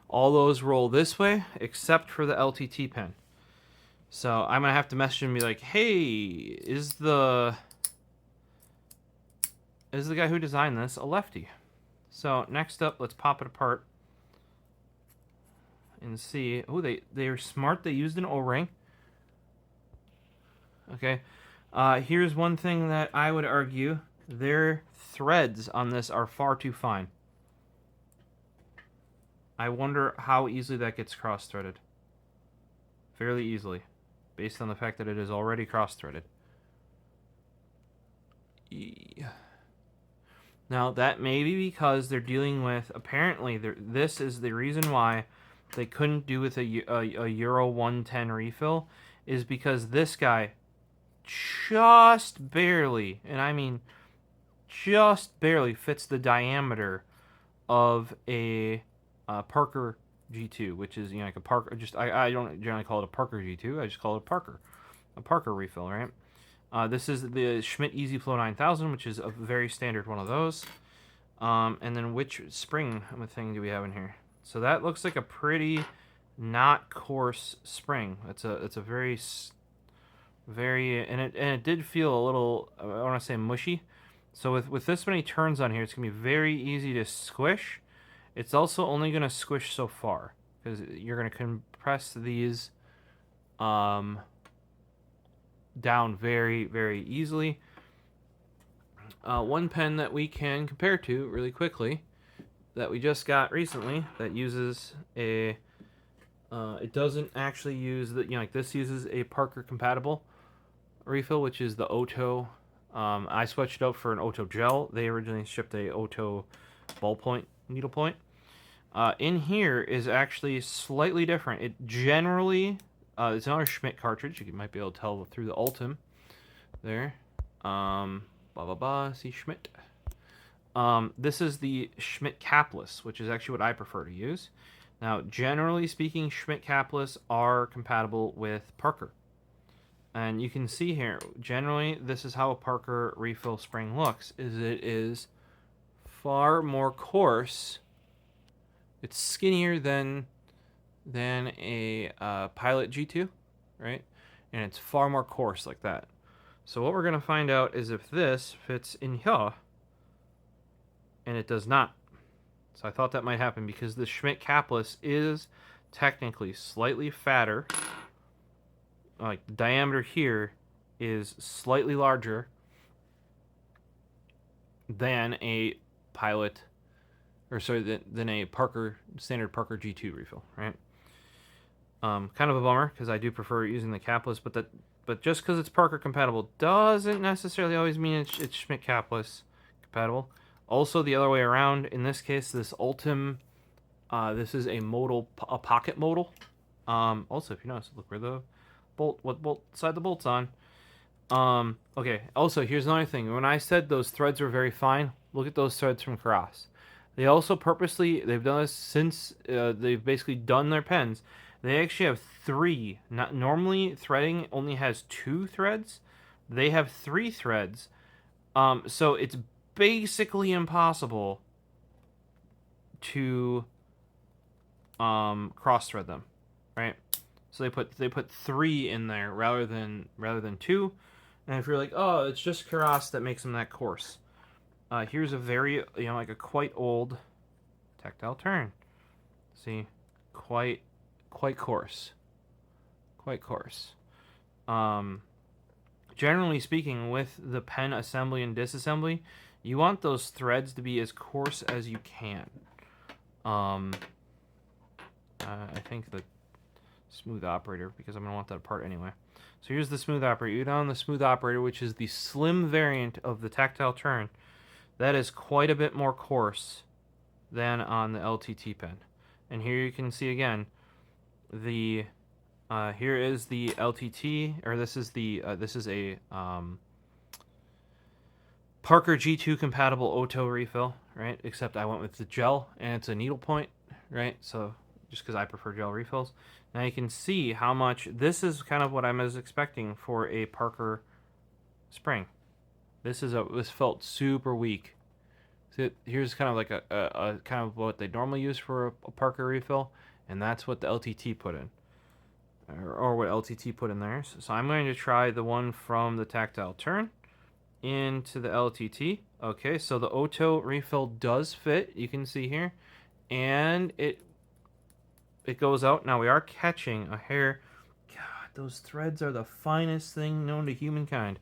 All those roll this way, except for the LTT pen. So I'm gonna have to message him and be like, hey, is the guy who designed this a lefty? So next up, let's pop it apart and see. Oh, they are smart. They used an O-ring. Okay. Here's one thing that I would argue. Their threads on this are far too fine. I wonder how easily that gets cross-threaded. Fairly easily, based on the fact that it is already cross-threaded. Now, that may be because they're dealing with, apparently, this is the reason why they couldn't do with a Euro 110 refill, is because this guy just barely, and I mean just barely, fits the diameter of a Parker G2, which is, like a Parker, I don't generally call it a Parker G2, I just call it a Parker refill, right? This is the Schmidt EasyFlow 9000, which is a very standard one of those. And then which spring thing do we have in here? So that looks like a pretty not coarse spring. It's a very, and it did feel a little, I want to say mushy. So with this many turns on here, it's gonna be very easy to squish. It's also only gonna squish so far because you're gonna compress these down very, very easily. One pen that we can compare to really quickly that we just got recently that uses a it doesn't actually use the, like this uses a Parker compatible refill, which is the Oto. I switched it out for an Oto gel. They originally shipped a Oto ballpoint needlepoint. In here is actually slightly different. It generally it's another Schmidt cartridge. You might be able to tell through the Ultim there. See Schmidt. This is the Schmidt Capless, which is actually what I prefer to use. Now, generally speaking, Schmidt Capless are compatible with Parker. And you can see here, generally, this is how a Parker refill spring looks, is it is far more coarse. It's skinnier than a Pilot G2, right? And it's far more coarse like that. So what we're going to find out is if this fits in here, and it does not. So I thought that might happen because the Schmidt Capless is technically slightly fatter. Like the diameter here is slightly larger than a Pilot, or sorry, than a Parker, standard Parker G2 refill, right? Kind of a bummer because I do prefer using the Capless, but just because it's Parker compatible doesn't necessarily always mean it's Schmidt Capless compatible. Also, the other way around, in this case, this Ultim, this is a pocket modal. Also, if you notice, look where the what bolt side the bolt's on. Okay, also, here's another thing. When I said those threads were very fine, look at those threads from Cross. They also purposely, they've done this since they've basically done their pens. They actually have 3. Normally, threading only has 2 threads. They have 3 threads. So it's basically impossible to cross thread them, right? So they put 3 in there rather than 2. And if you're like, oh, it's just Karas that makes them that coarse. Here's a very, like a quite old tactile turn. See, quite coarse, quite coarse. Generally speaking, with the pen assembly and disassembly, you want those threads to be as coarse as you can. I think the smooth operator, because I'm going to want that apart anyway. So here's the smooth operator. You down the smooth operator, which is the slim variant of the tactile turn. That is quite a bit more coarse than on the LTT pen. And here you can see again, the here is the LTT, or this is a Parker G2 compatible Oto refill, right? Except I went with the gel, and it's a needlepoint, right? So just because I prefer gel refills. Now you can see how much, this is kind of what I was expecting for a Parker spring. This felt super weak. So here's kind of like a kind of what they normally use for a Parker refill, and that's what the LTT put in. Or what LTT put in there. So I'm going to try the one from the tactile turn into the LTT. Okay, so the Oto refill does fit. You can see here, and it goes out. Now we are catching a hair. God, those threads are the finest thing known to humankind.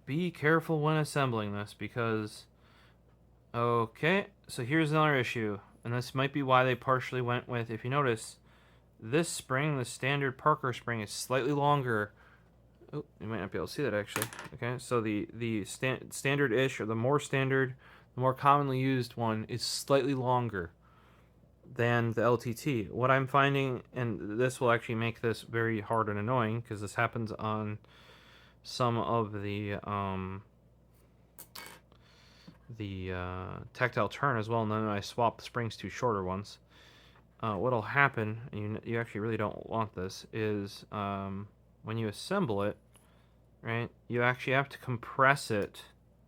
Be careful when assembling this, because okay, so here's another issue, and this might be why they partially went with, if you notice, this spring, the standard Parker spring, is slightly longer. Oh, you might not be able to see that actually. Okay, so the standard-ish, or the more standard, the more commonly used one, is slightly longer than the LTT. What I'm finding, and this will actually make this very hard and annoying, because this happens on some of the tactile turn as well, and then I swap the springs to shorter ones. What'll happen, and you actually really don't want this, is when you assemble it, right, you actually have to compress it.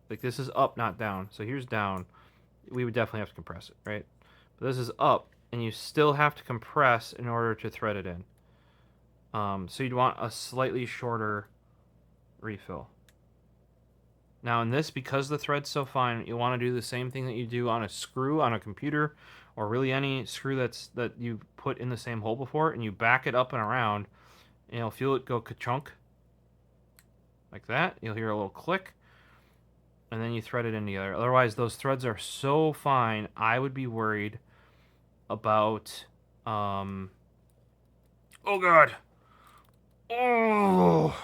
Like, this is up, not down. So here's down. We would definitely have to compress it, right? But this is up, and you still have to compress in order to thread it in. So you'd want a slightly shorter refill. Now in this, because the thread's so fine, you want to do the same thing that you do on a screw on a computer, or really any screw that you put in the same hole before, and you back it up and around, and you'll feel it go ka-chunk. Like that. You'll hear a little click, and then you thread it in together. Otherwise, those threads are so fine, I would be worried about, oh god. Oh!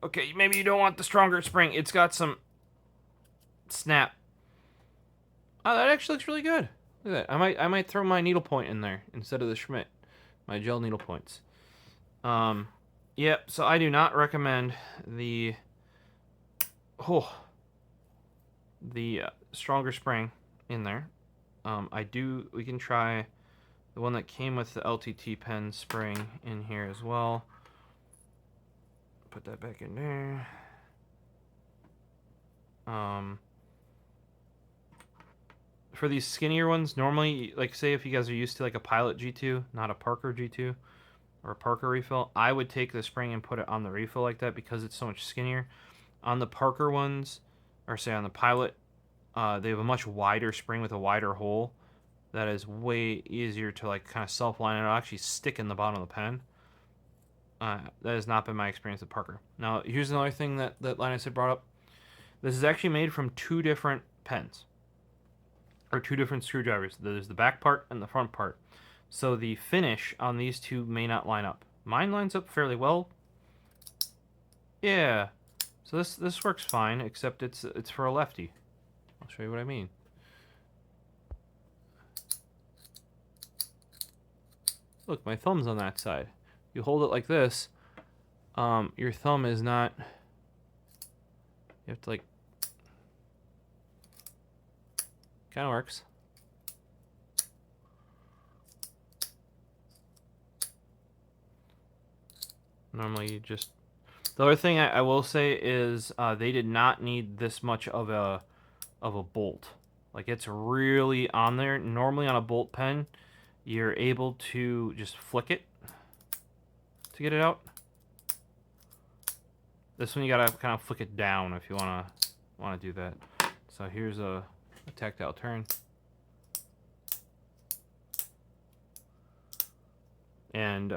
Okay, maybe you don't want the stronger spring. It's got some snap. Oh, that actually looks really good. Look at that. I might throw my needlepoint in there instead of the Schmidt. My gel needlepoints. Yep, so I do not recommend the stronger spring in there. We can try the one that came with the LTT pen spring in here as well. Put that back in there. For these skinnier ones, normally, like, say if you guys are used to like a Pilot G2, not a Parker G2, or a Parker refill, I would take the spring and put it on the refill like that, because it's so much skinnier. On the Parker ones, or say on the Pilot, they have a much wider spring with a wider hole that is way easier to like kind of self-line. It'll actually stick in the bottom of the pen. That has not been my experience with Parker. Now, here's another thing that Linus had brought up. This is actually made from 2 different pens, or 2 different screwdrivers. There's the back part and the front part. So the finish on these 2 may not line up. Mine lines up fairly well. Yeah. So this works fine, except it's for a lefty. I'll show you what I mean. Look, my thumb's on that side. You hold it like this, your thumb is not, you have to like, kind of works. Normally you just, the other thing I will say is they did not need this much of a of a bolt. Like, it's really on there. Normally on a bolt pen, you're able to just flick it to get it out. This one you gotta kind of flick it down if you wanna do that. So here's a tactile turn. And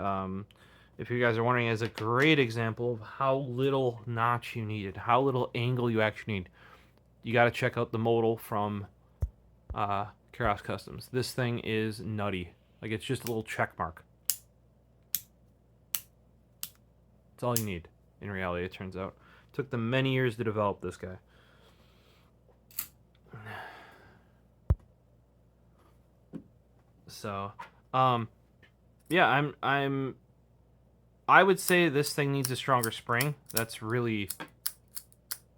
if you guys are wondering, is a great example of how little notch you needed, how little angle you actually need. You got to check out the modal from Keras Customs. This thing is nutty. Like, it's just a little check mark. That's all you need, in reality, it turns out. It took them many years to develop this guy. So, yeah, I would say this thing needs a stronger spring. That's really,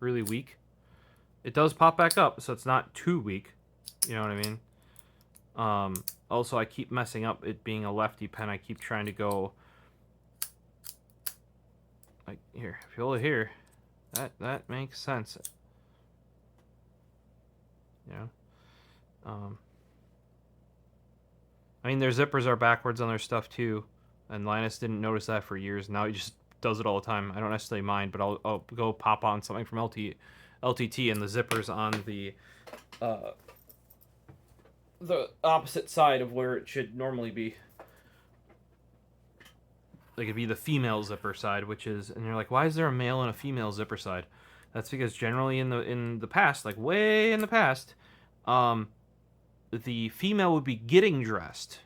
really weak. It does pop back up, so it's not too weak. You know what I mean? Also, I keep messing up it being a lefty pen. I keep trying to go like here. Feel it here. That makes sense. You know? I mean, their zippers are backwards on their stuff too, and Linus didn't notice that for years. Now he just does it all the time. I don't necessarily mind, but I'll go pop on something from LTT, and the zippers on the opposite side of where it should normally be. Like, it'd be the female zipper side, which is, and you're like, why is there a male and a female zipper side? That's because generally in the past, like way in the past, the female would be getting dressed,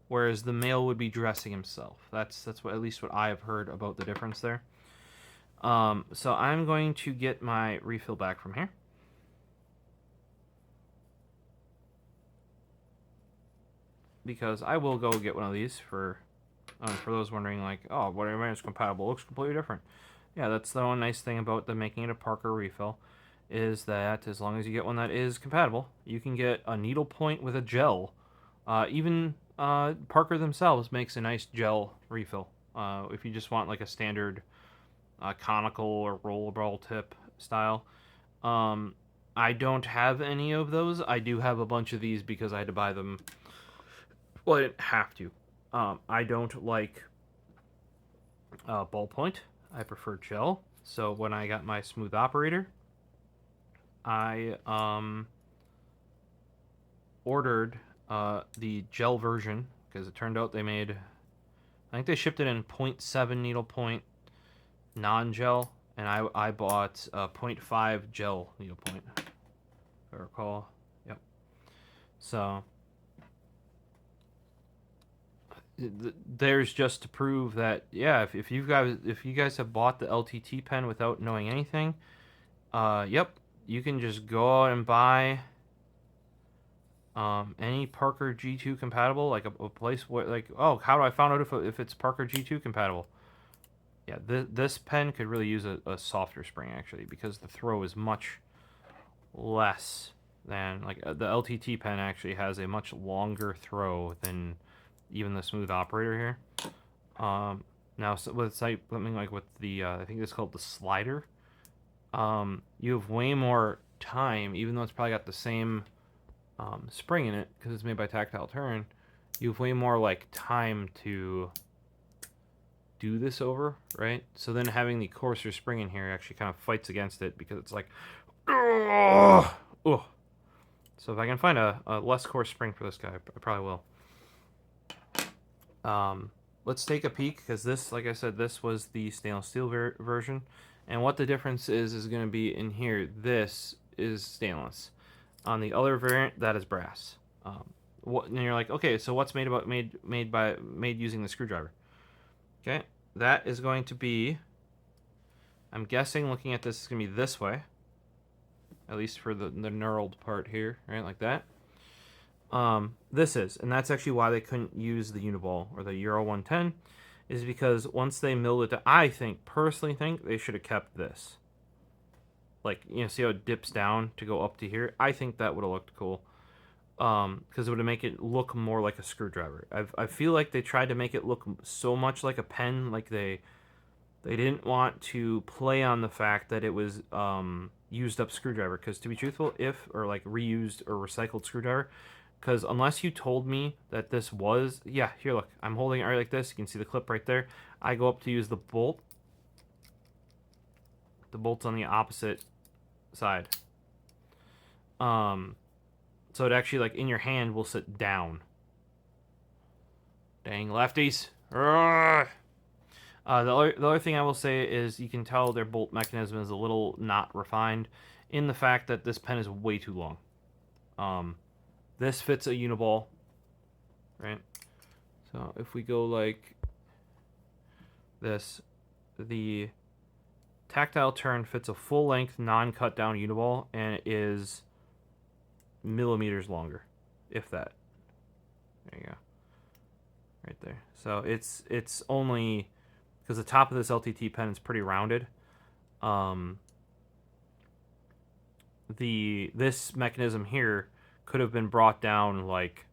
whereas the male would be dressing himself. That's what, at least what I have heard about the difference there. So I'm going to get my refill back from here. Because I will go get one of these for those wondering, like, oh, what is compatible? It looks completely different. Yeah, that's the one nice thing about the making it a Parker refill, is that as long as you get one that is compatible, you can get a needle point with a gel. Even Parker themselves makes a nice gel refill. If you just want like a standard conical or rollerball tip style. I don't have any of those. I do have a bunch of these because I had to buy them. Well, I didn't have to. I don't like ballpoint. I prefer gel. So when I got my smooth operator, I ordered the gel version because it turned out they made, I think they shipped it in 0.7 needle point non-gel, and I bought 0.5 gel needle point, if I recall. Yep. So there's just to prove that, yeah, if you guys have bought the LTT pen without knowing anything, yep, you can just go out and buy any Parker G2 compatible, like a place where, like, oh, how do I find out if it's Parker G2 compatible? Yeah, this pen could really use a softer spring, actually, because the throw is much less than, like, the LTT pen actually has a much longer throw than even the smooth operator here. Now, so with something like with the, I think it's called the slider, you have way more time, even though it's probably got the same spring in it, because it's made by Tactile Turn, you have way more, like, time to do this over, right? So then having the coarser spring in here actually kind of fights against it, because it's like, ugh. So if I can find a less coarse spring for this guy, I probably will. Let's take a peek, because this, like I said, this was the stainless steel version, and what the difference is going to be in here. This is stainless. On the other variant, that is brass. And you're like, okay, so what's made using the screwdriver? Okay, that is going to be, I'm guessing, looking at this, is going to be this way, at least for the knurled part here, right, like that. This is, and that's actually why they couldn't use the Uniball or the Euro 110, is because once they milled it, I personally think they should have kept this. Like, you know, see how it dips down to go up to here? I think that would have looked cool. Because it would make it look more like a screwdriver. I feel like they tried to make it look so much like a pen, like they They didn't want to play on the fact that it was used up screwdriver, because to be truthful, or like reused or recycled screwdriver, because unless you told me that this was, yeah, here, look, I'm holding it right like this. You can see the clip right there. I go up to use the bolt. The bolt's on the opposite side. So it actually, like, in your hand will sit down. Dang lefties. The other thing I will say is you can tell their bolt mechanism is a little not refined in the fact that this pen is way too long. This fits a Uniball, right? So if we go like this, the tactile turn fits a full-length, non-cut down Uniball, and it is millimeters longer, if that. There you go. Right there. So it's only because the top of this LTT pen is pretty rounded. This mechanism here could have been brought down like.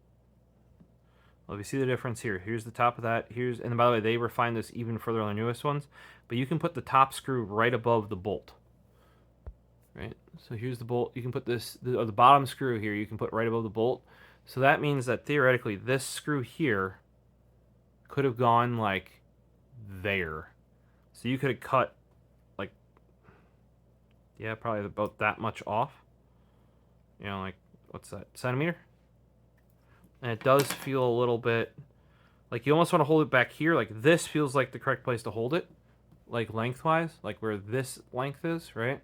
Well, if you see the difference here, here's the top of that. And by the way, they refined this even further on the newest ones. But you can put the top screw right above the bolt. Right. So here's the bolt. You can put the bottom screw here. You can put right above the bolt. So that means that theoretically, this screw here could have gone like there. So you could have cut like, yeah, probably about that much off. You know, like, what's that, centimeter? And it does feel a little bit like you almost want to hold it back here. Like this feels like the correct place to hold it, like lengthwise, like where this length is, right?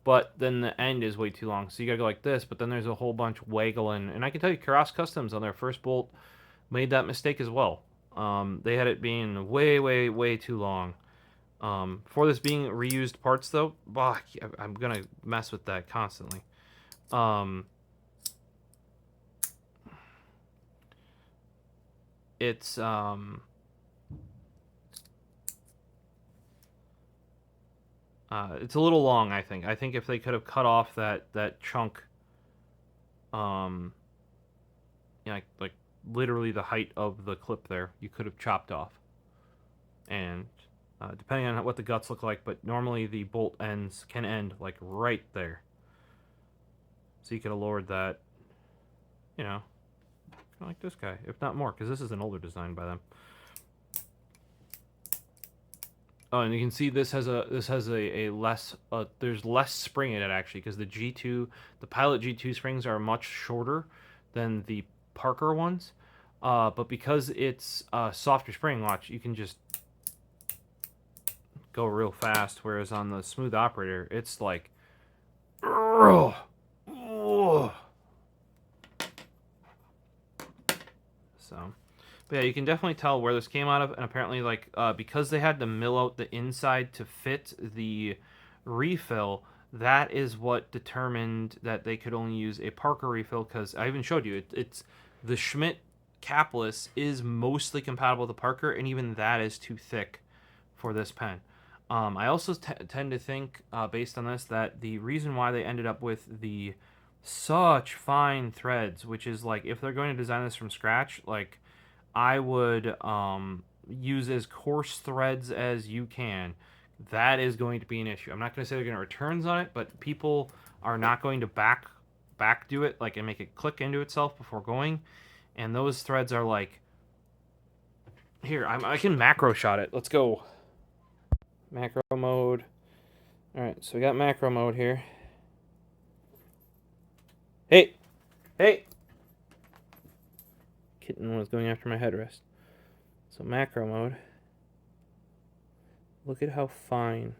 But then the end is way too long, so you gotta go like this. But then there's a whole bunch waggling, and I can tell you, Karas Customs on their first bolt made that mistake as well. They had it being way too long. For this being reused parts, though, I'm gonna mess with that constantly. It's a little long, I think. I think if they could have cut off that chunk, you know, like literally the height of the clip there, you could have chopped off. And depending on what the guts look like, but normally the bolt ends can end like right there. So you could have lowered that, you know, kind of like this guy, if not more, because this is an older design by them. Oh, and you can see this has a less there's less spring in it actually, because the Pilot G2 springs are much shorter than the Parker ones, but because it's softer spring, watch, you can just go real fast, whereas on the Smooth Operator it's like, so. But yeah, you can definitely tell where this came out of, and apparently, like, because they had to mill out the inside to fit the refill, that is what determined that they could only use a Parker refill, because I even showed you, it's the Schmidt Capless is mostly compatible with the Parker, and even that is too thick for this pen. I also tend to think, based on this, that the reason why they ended up with the such fine threads, which is like, if they're going to design this from scratch, like, I would use as coarse threads as you can. That is going to be an issue. I'm not going to say they're going to returns on it, but people are not going to back do it, like, and make it click into itself before going. And those threads are like, here, I can macro shot it. Let's go. Macro mode. All right, so we got macro mode here. Hey, kitten was going after my headrest. So macro mode. Look at how fine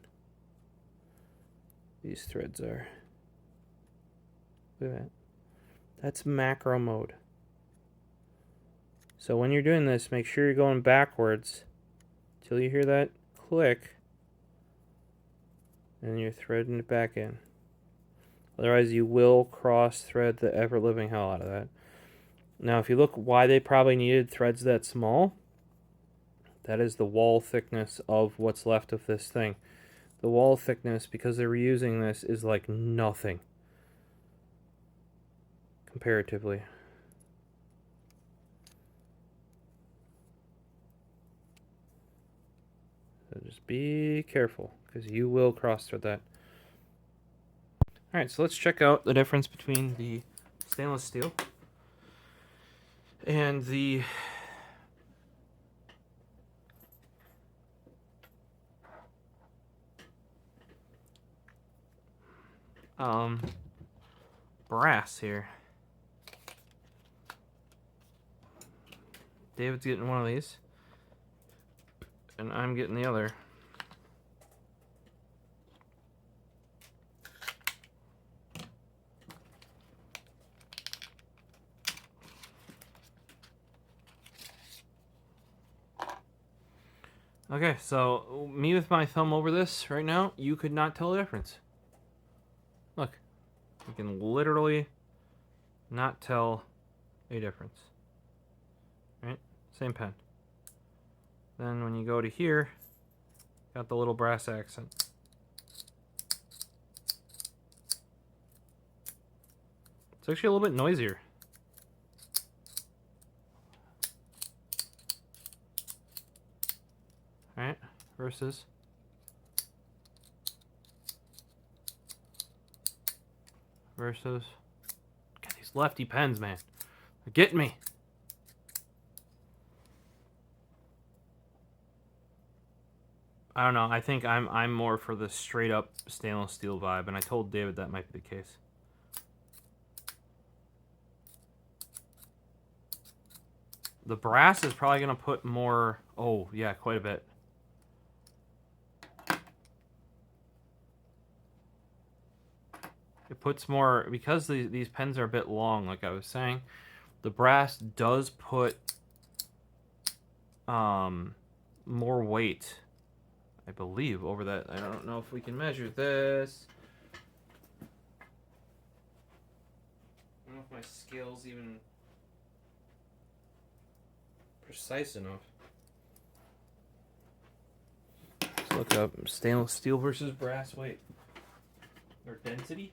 these threads are. Look at that. That's macro mode. So when you're doing this, make sure you're going backwards till you hear that click, and you're threading it back in. Otherwise, you will cross-thread the ever-living hell out of that. Now, if you look why they probably needed threads that small, that is the wall thickness of what's left of this thing. The wall thickness, because they're reusing this, is like nothing comparatively. So just be careful, because you will cross-thread that. Alright, so let's check out the difference between the stainless steel and the brass here. David's getting one of these, and I'm getting the other. Okay, so me with my thumb over this right now, you could not tell the difference. Look, you can literally not tell a difference. Right? Same pen. Then when you go to here, got the little brass accent. It's actually a little bit noisier. Alright, versus God, these lefty pens, man. They're getting me. I don't know. I think I'm more for the straight up stainless steel vibe, and I told David that might be the case. The brass is probably gonna put more. Oh yeah, quite a bit. It puts more, because these pens are a bit long, like I was saying. The brass does put more weight, I believe, over that. I don't know if we can measure this. I don't know if my scale's even precise enough. Let's look up stainless steel versus brass weight. Or density.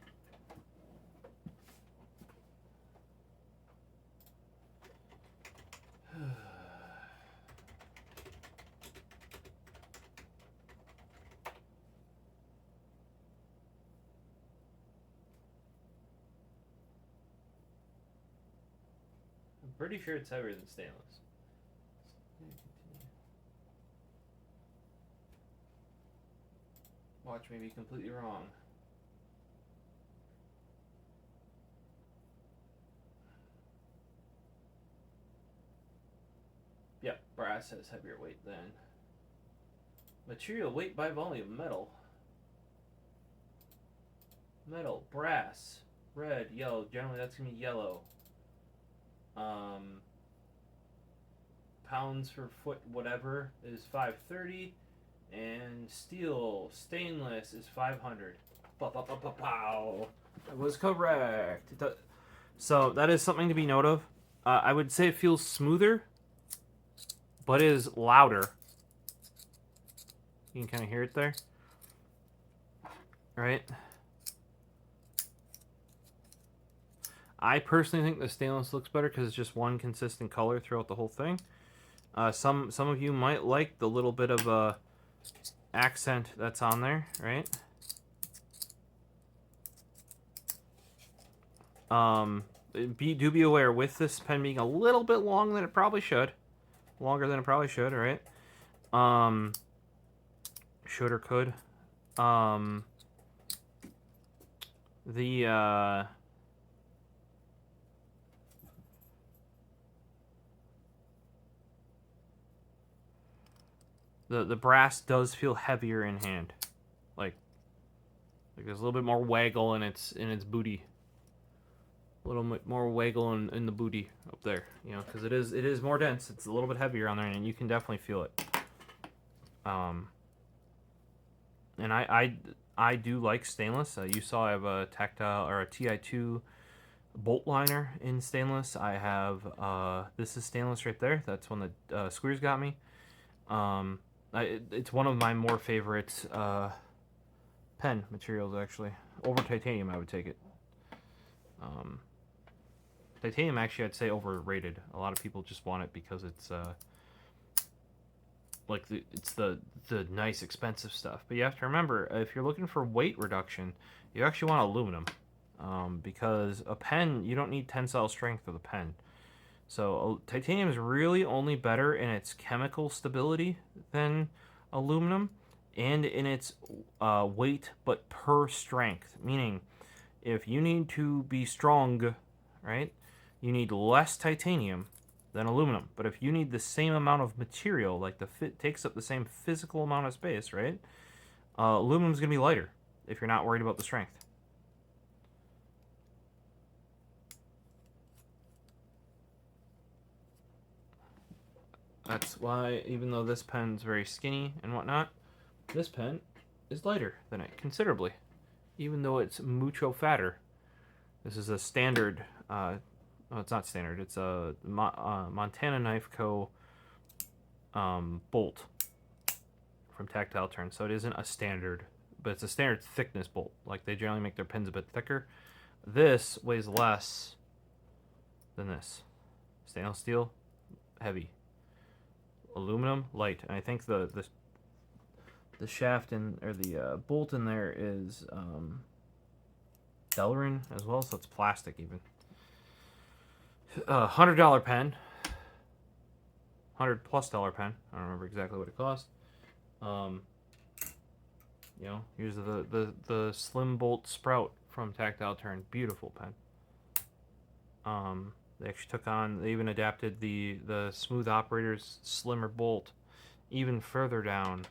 I'm pretty sure it's heavier than stainless. Watch me be completely wrong. Yep, brass has heavier weight than. Material weight by volume, metal. Metal, brass, red, yellow. Generally that's going to be yellow. Pounds per foot, whatever, is 530. And steel, stainless, is 500. Pow. I was correct. So that is something to be note of. I would say it feels smoother, but it is louder. You can kind of hear it there. Right? I personally think the stainless looks better because it's just one consistent color throughout the whole thing. Some of you might like the little bit of a accent that's on there, right? Do be aware, with this pen being a little bit longer than it probably should. Longer than it probably should, right? Should or could. The brass does feel heavier in hand. Like there's a little bit more waggle in its booty. A little bit more waggle in the booty up there, you know, because it is more dense. It's a little bit heavier on there, and you can definitely feel it. And I do like stainless. You saw I have a tactile or a TI2 bolt liner in stainless. I have this is stainless right there. That's one that Squeers got me. It's one of my more favorite pen materials, actually. Over titanium, I would take it. Titanium, actually, I'd say overrated. A lot of people just want it because it's like it's the nice expensive stuff. But you have to remember, if you're looking for weight reduction, you actually want aluminum, because a pen, you don't need tensile strength with a pen. So titanium is really only better in its chemical stability than aluminum, and in its weight, but per strength. Meaning, if you need to be strong, right, you need less titanium than aluminum. But if you need the same amount of material, like the fit takes up the same physical amount of space, right, aluminum's gonna be lighter if you're not worried about the strength. That's why, even though this pen's very skinny and whatnot, this pen is lighter than it considerably, even though it's mucho fatter. This is a standard. Oh, it's not standard. It's a Montana Knife Co. Bolt from Tactile Turn. So it isn't a standard, but it's a standard thickness bolt. Like, they generally make their pins a bit thicker. This weighs less than this. Stainless steel, heavy. Aluminum, light. And I think the shaft or the bolt in there is Delrin as well, so it's plastic even. $100 pen, $100+ pen. I don't remember exactly what it cost. You know, here's the Slim Bolt Sprout from Tactile Turn. Beautiful pen. They actually took on, they even adapted the Smooth Operator's slimmer bolt even further down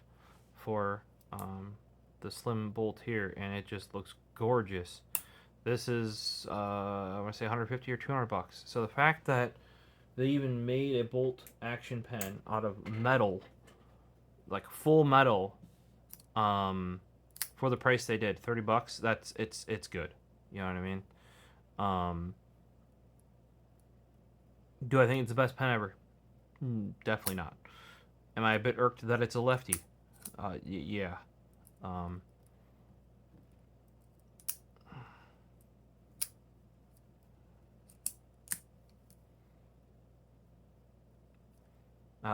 for the slim bolt here, and it just looks gorgeous. This is, I want to say $150 or $200. So the fact that they even made a bolt action pen out of metal, like full metal, for the price they did, $30, it's good. You know what I mean? Do I think it's the best pen ever? Definitely not. Am I a bit irked that it's a lefty? Yeah.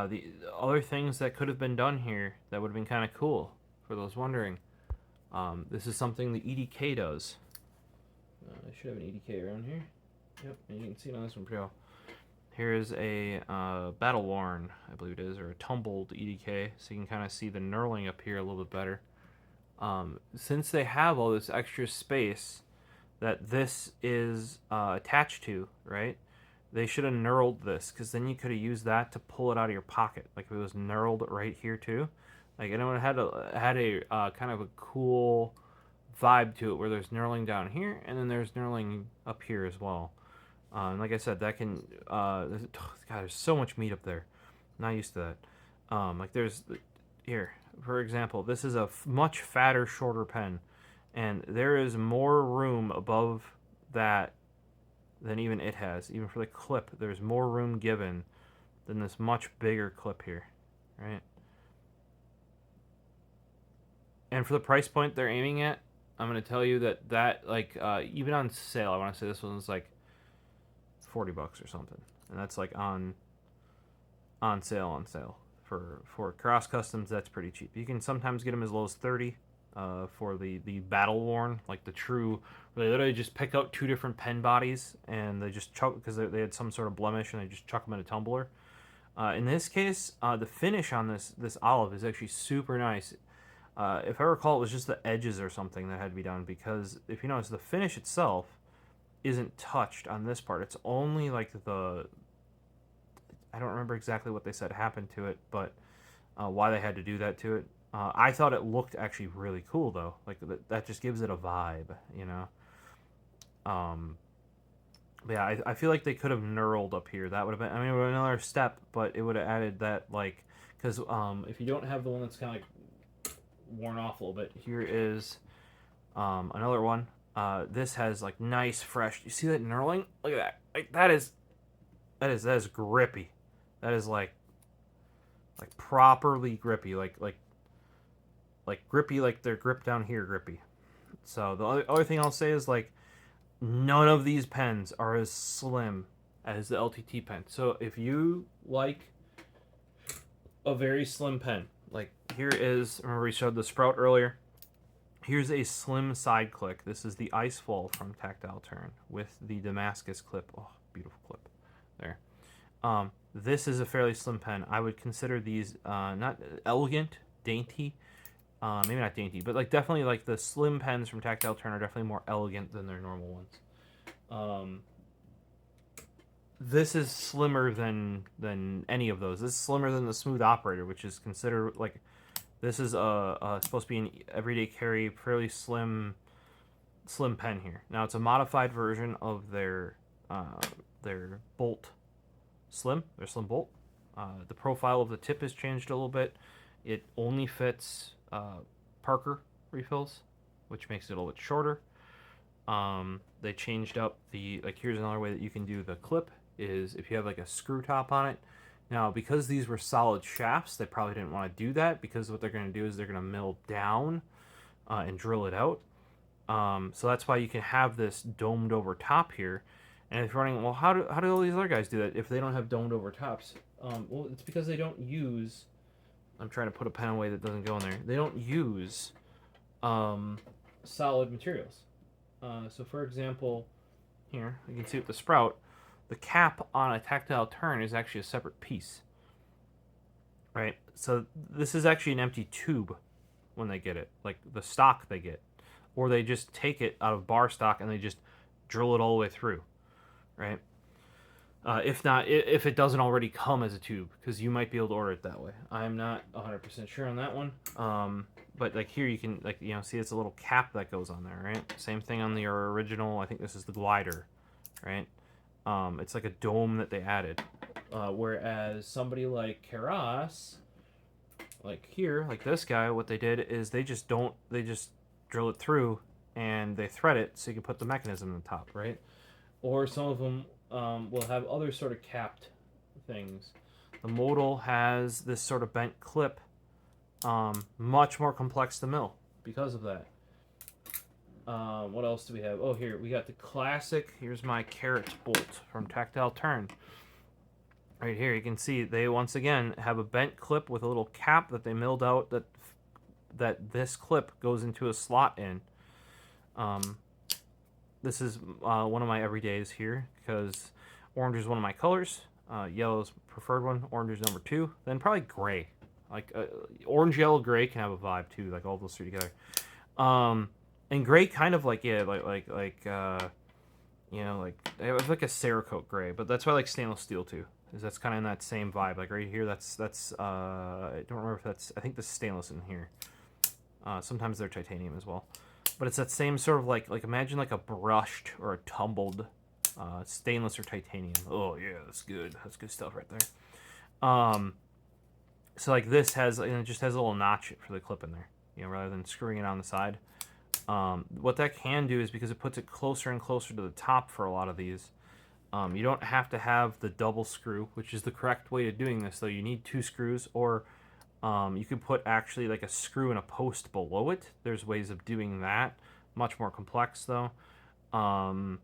The other things that could have been done here that would have been kind of cool, for those wondering. This is something the EDK does. I should have an EDK around here. Yep, and you can see it on this one pretty well. Here's a Battle Worn, I believe it is, or a tumbled EDK, so you can kind of see the knurling up here a little bit better. Since they have all this extra space that this is attached to, right, they should have knurled this, because then you could have used that to pull it out of your pocket. Like, if it was knurled right here too. Like, and it had a kind of a cool vibe to it, where there's knurling down here, and then there's knurling up here as well. And like I said, that can, God, there's so much meat up there. I'm not used to that. Like, there's, here, for example, this is a much fatter, shorter pen, and there is more room above that than even it has. Even for the clip, there's more room given than this much bigger clip here, right? And for the price point they're aiming at, I'm going to tell you that like, even on sale, I want to say this one's like $40 or something, and that's like on sale for cross customs. That's pretty cheap. You can sometimes get them as low as 30 for the Battle Worn, like the true, where they literally just pick out two different pen bodies and they just chuck, because they had some sort of blemish, and they just chuck them in a tumbler. In this case, the finish on this olive is actually super nice. If I recall, it was just the edges or something that had to be done, because if you notice, the finish itself isn't touched on this part. It's only like I don't remember exactly what they said happened to it, but why they had to do that to it. I thought it looked actually really cool, though. Like, that just gives it a vibe, you know? But yeah, I feel like they could have knurled up here. That would have been, I mean, it would have been another step, but it would have added that, like, because if you don't have the one that's kind of like worn off a little bit, here is another one. This has like nice fresh. You see that knurling? Look at that. Like, that is grippy. That is like properly grippy. Like grippy, like their grip down here grippy. So the other thing I'll say is, like, none of these pens are as slim as the LTT pen. So if you like a very slim pen. Like here is, remember we showed the Sprout earlier? Here's a slim side click. This is the Icefall from Tactile Turn with the Damascus clip. Oh, beautiful clip. There. This is a fairly slim pen. I would consider these not elegant, dainty. Maybe not dainty, but like definitely like the slim pens from Tactile Turn are definitely more elegant than their normal ones. This is slimmer than any of those. This is slimmer than the Smooth Operator, which is considered like this is supposed to be an everyday carry, fairly slim pen here. Now it's a modified version of their Bolt Slim, their Slim Bolt. The profile of the tip has changed a little bit. It only fits Parker refills, which makes it a little bit shorter. They changed up the, like here's another way that you can do the clip is if you have like a screw top on it. Now, because these were solid shafts, they probably didn't want to do that because what they're going to do is they're going to mill down and drill it out. So that's why you can have this domed over top here. And if you're running, well, how do all these other guys do that if they don't have domed over tops? Well, it's because they don't use, I'm trying to put a pen away that doesn't go in there. They don't use solid materials. So for example, here, you can see with the Sprout, the cap on a Tactile Turn is actually a separate piece. Right? So this is actually an empty tube when they get it, like the stock they get. Or they just take it out of bar stock and they just drill it all the way through. Right? If not, if it doesn't already come as a tube, because you might be able to order it that way. I'm not 100% sure on that one. But like here you can, like, you know, see it's a little cap that goes on there, right? Same thing on the original, I think this is the glider, right? It's like a dome that they added. Whereas somebody like Keras, like here, like this guy, what they did is they just drill it through and they thread it so you can put the mechanism on the top, right? Or some of them will have other sort of capped things. The modal has this sort of bent clip, much more complex to mill because of that. What else do we have? Oh, here we got the classic. Here's my Carrot bolt from Tactile Turn. Right here, you can see they once again have a bent clip with a little cap that they milled out that this clip goes into a slot in. This is one of my everydays here because orange is one of my colors. Yellow is preferred one. Orange is number 2. Then probably gray. Like orange, yellow, gray can have a vibe too. Like all those three together. And gray kind of like, yeah, you know, like it was like a Cerakote gray, but that's why I like stainless steel too. Is that's kind of in that same vibe. Like right here, that's I don't remember if that's, I think this is stainless in here. Sometimes they're titanium as well. But it's that same sort of like imagine like a brushed or a tumbled stainless or titanium. Oh yeah, that's good. That's good stuff right there. So like this has, you know, it just has a little notch for the clip in there, you know, rather than screwing it on the side. What that can do is because it puts it closer and closer to the top for a lot of these. You don't have to have the double screw, which is the correct way of doing this. Though you need 2 screws, or you could put actually like a screw and a post below it. There's ways of doing that. Much more complex though. You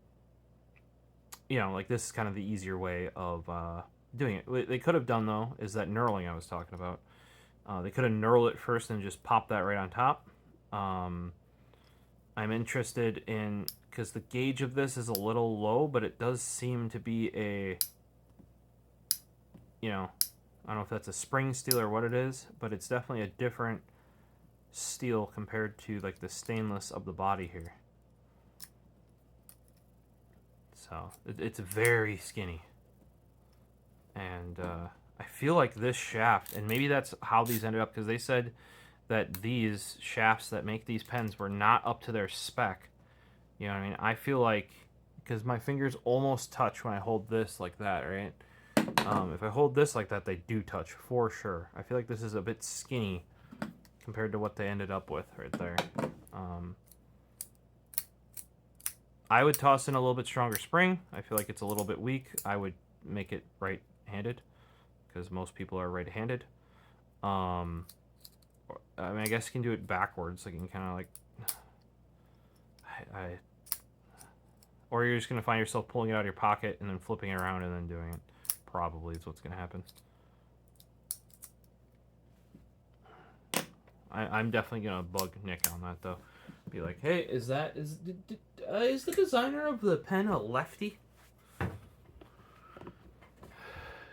know, like this is kind of the easier way of doing it. What they could have done though is that knurling I was talking about. They could have knurled it first and just pop that right on top. I'm interested in, because the gauge of this is a little low, but it does seem to be a, you know, I don't know if that's a spring steel or what it is, but it's definitely a different steel compared to like the stainless of the body here. So it's very skinny. And I feel like this shaft, and maybe that's how these ended up, because they said that these shafts that make these pens were not up to their spec. You know what I mean? I feel like, because my fingers almost touch when I hold this like that, right? If I hold this like that, they do touch for sure. I feel like this is a bit skinny compared to what they ended up with right there. I would toss in a little bit stronger spring. I feel like it's a little bit weak. I would make it right-handed because most people are right-handed. I mean, I guess you can do it backwards. Like you can kind of like, or you're just gonna find yourself pulling it out of your pocket and then flipping it around and then doing it. Probably is what's gonna happen. I'm definitely gonna bug Nick on that though. Be like, hey, is the designer of the pen a lefty?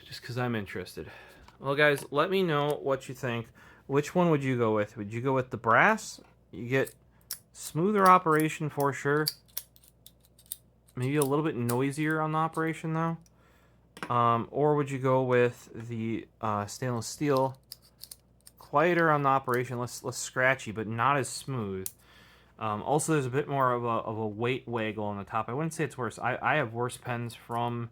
Just because I'm interested. Well, guys, let me know what you think. Which one would you go with? Would you go with the brass? You get smoother operation for sure. Maybe a little bit noisier on the operation though. Or would you go with the stainless steel? Quieter on the operation, less scratchy, but not as smooth. Also, there's a bit more of a weight waggle on the top. I wouldn't say it's worse. I have worse pens from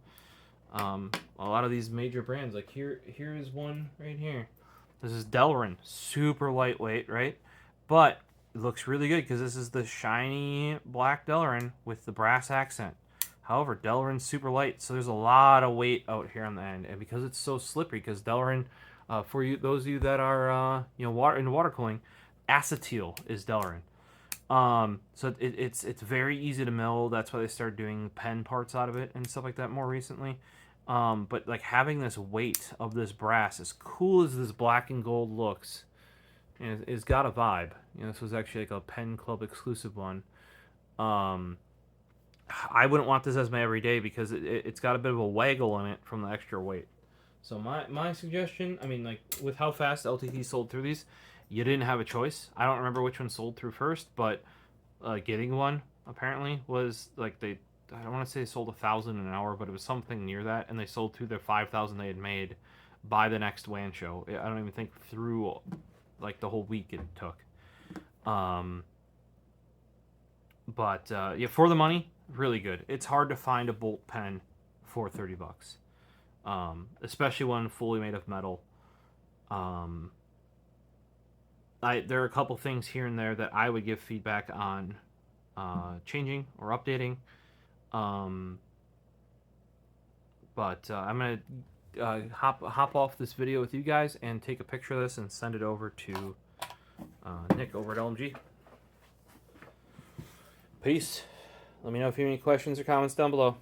a lot of these major brands. Like here is one right here. This is Delrin, super lightweight, right? But it looks really good because this is the shiny black Delrin with the brass accent. However, Delrin's super light, so there's a lot of weight out here on the end, and because it's so slippery, because Delrin, for you, those of you that are in water cooling, acetyl is Delrin. So it's very easy to mill. That's why they started doing pen parts out of it and stuff like that more recently. But like having this weight of this brass, as cool as this black and gold looks, it's got a vibe. This was actually like a Pen Club exclusive one. I wouldn't want this as my everyday because it's got a bit of a waggle in it from the extra weight. So my suggestion, I mean, like with how fast LTT sold through these, you didn't have a choice. I don't remember which one sold through first, but getting one apparently was like I don't want to say they sold 1,000 an hour, but it was something near that, and they sold through their 5,000 they had made by the next WAN show. I don't even think through like the whole week it took. But yeah, for the money, really good. It's hard to find a bolt pen for $30, especially one fully made of metal. There are a couple things here and there that I would give feedback on changing or updating. But I'm gonna hop off this video with you guys and take a picture of this and send it over to Nick over at LMG. Peace. Let me know if you have any questions or comments down below.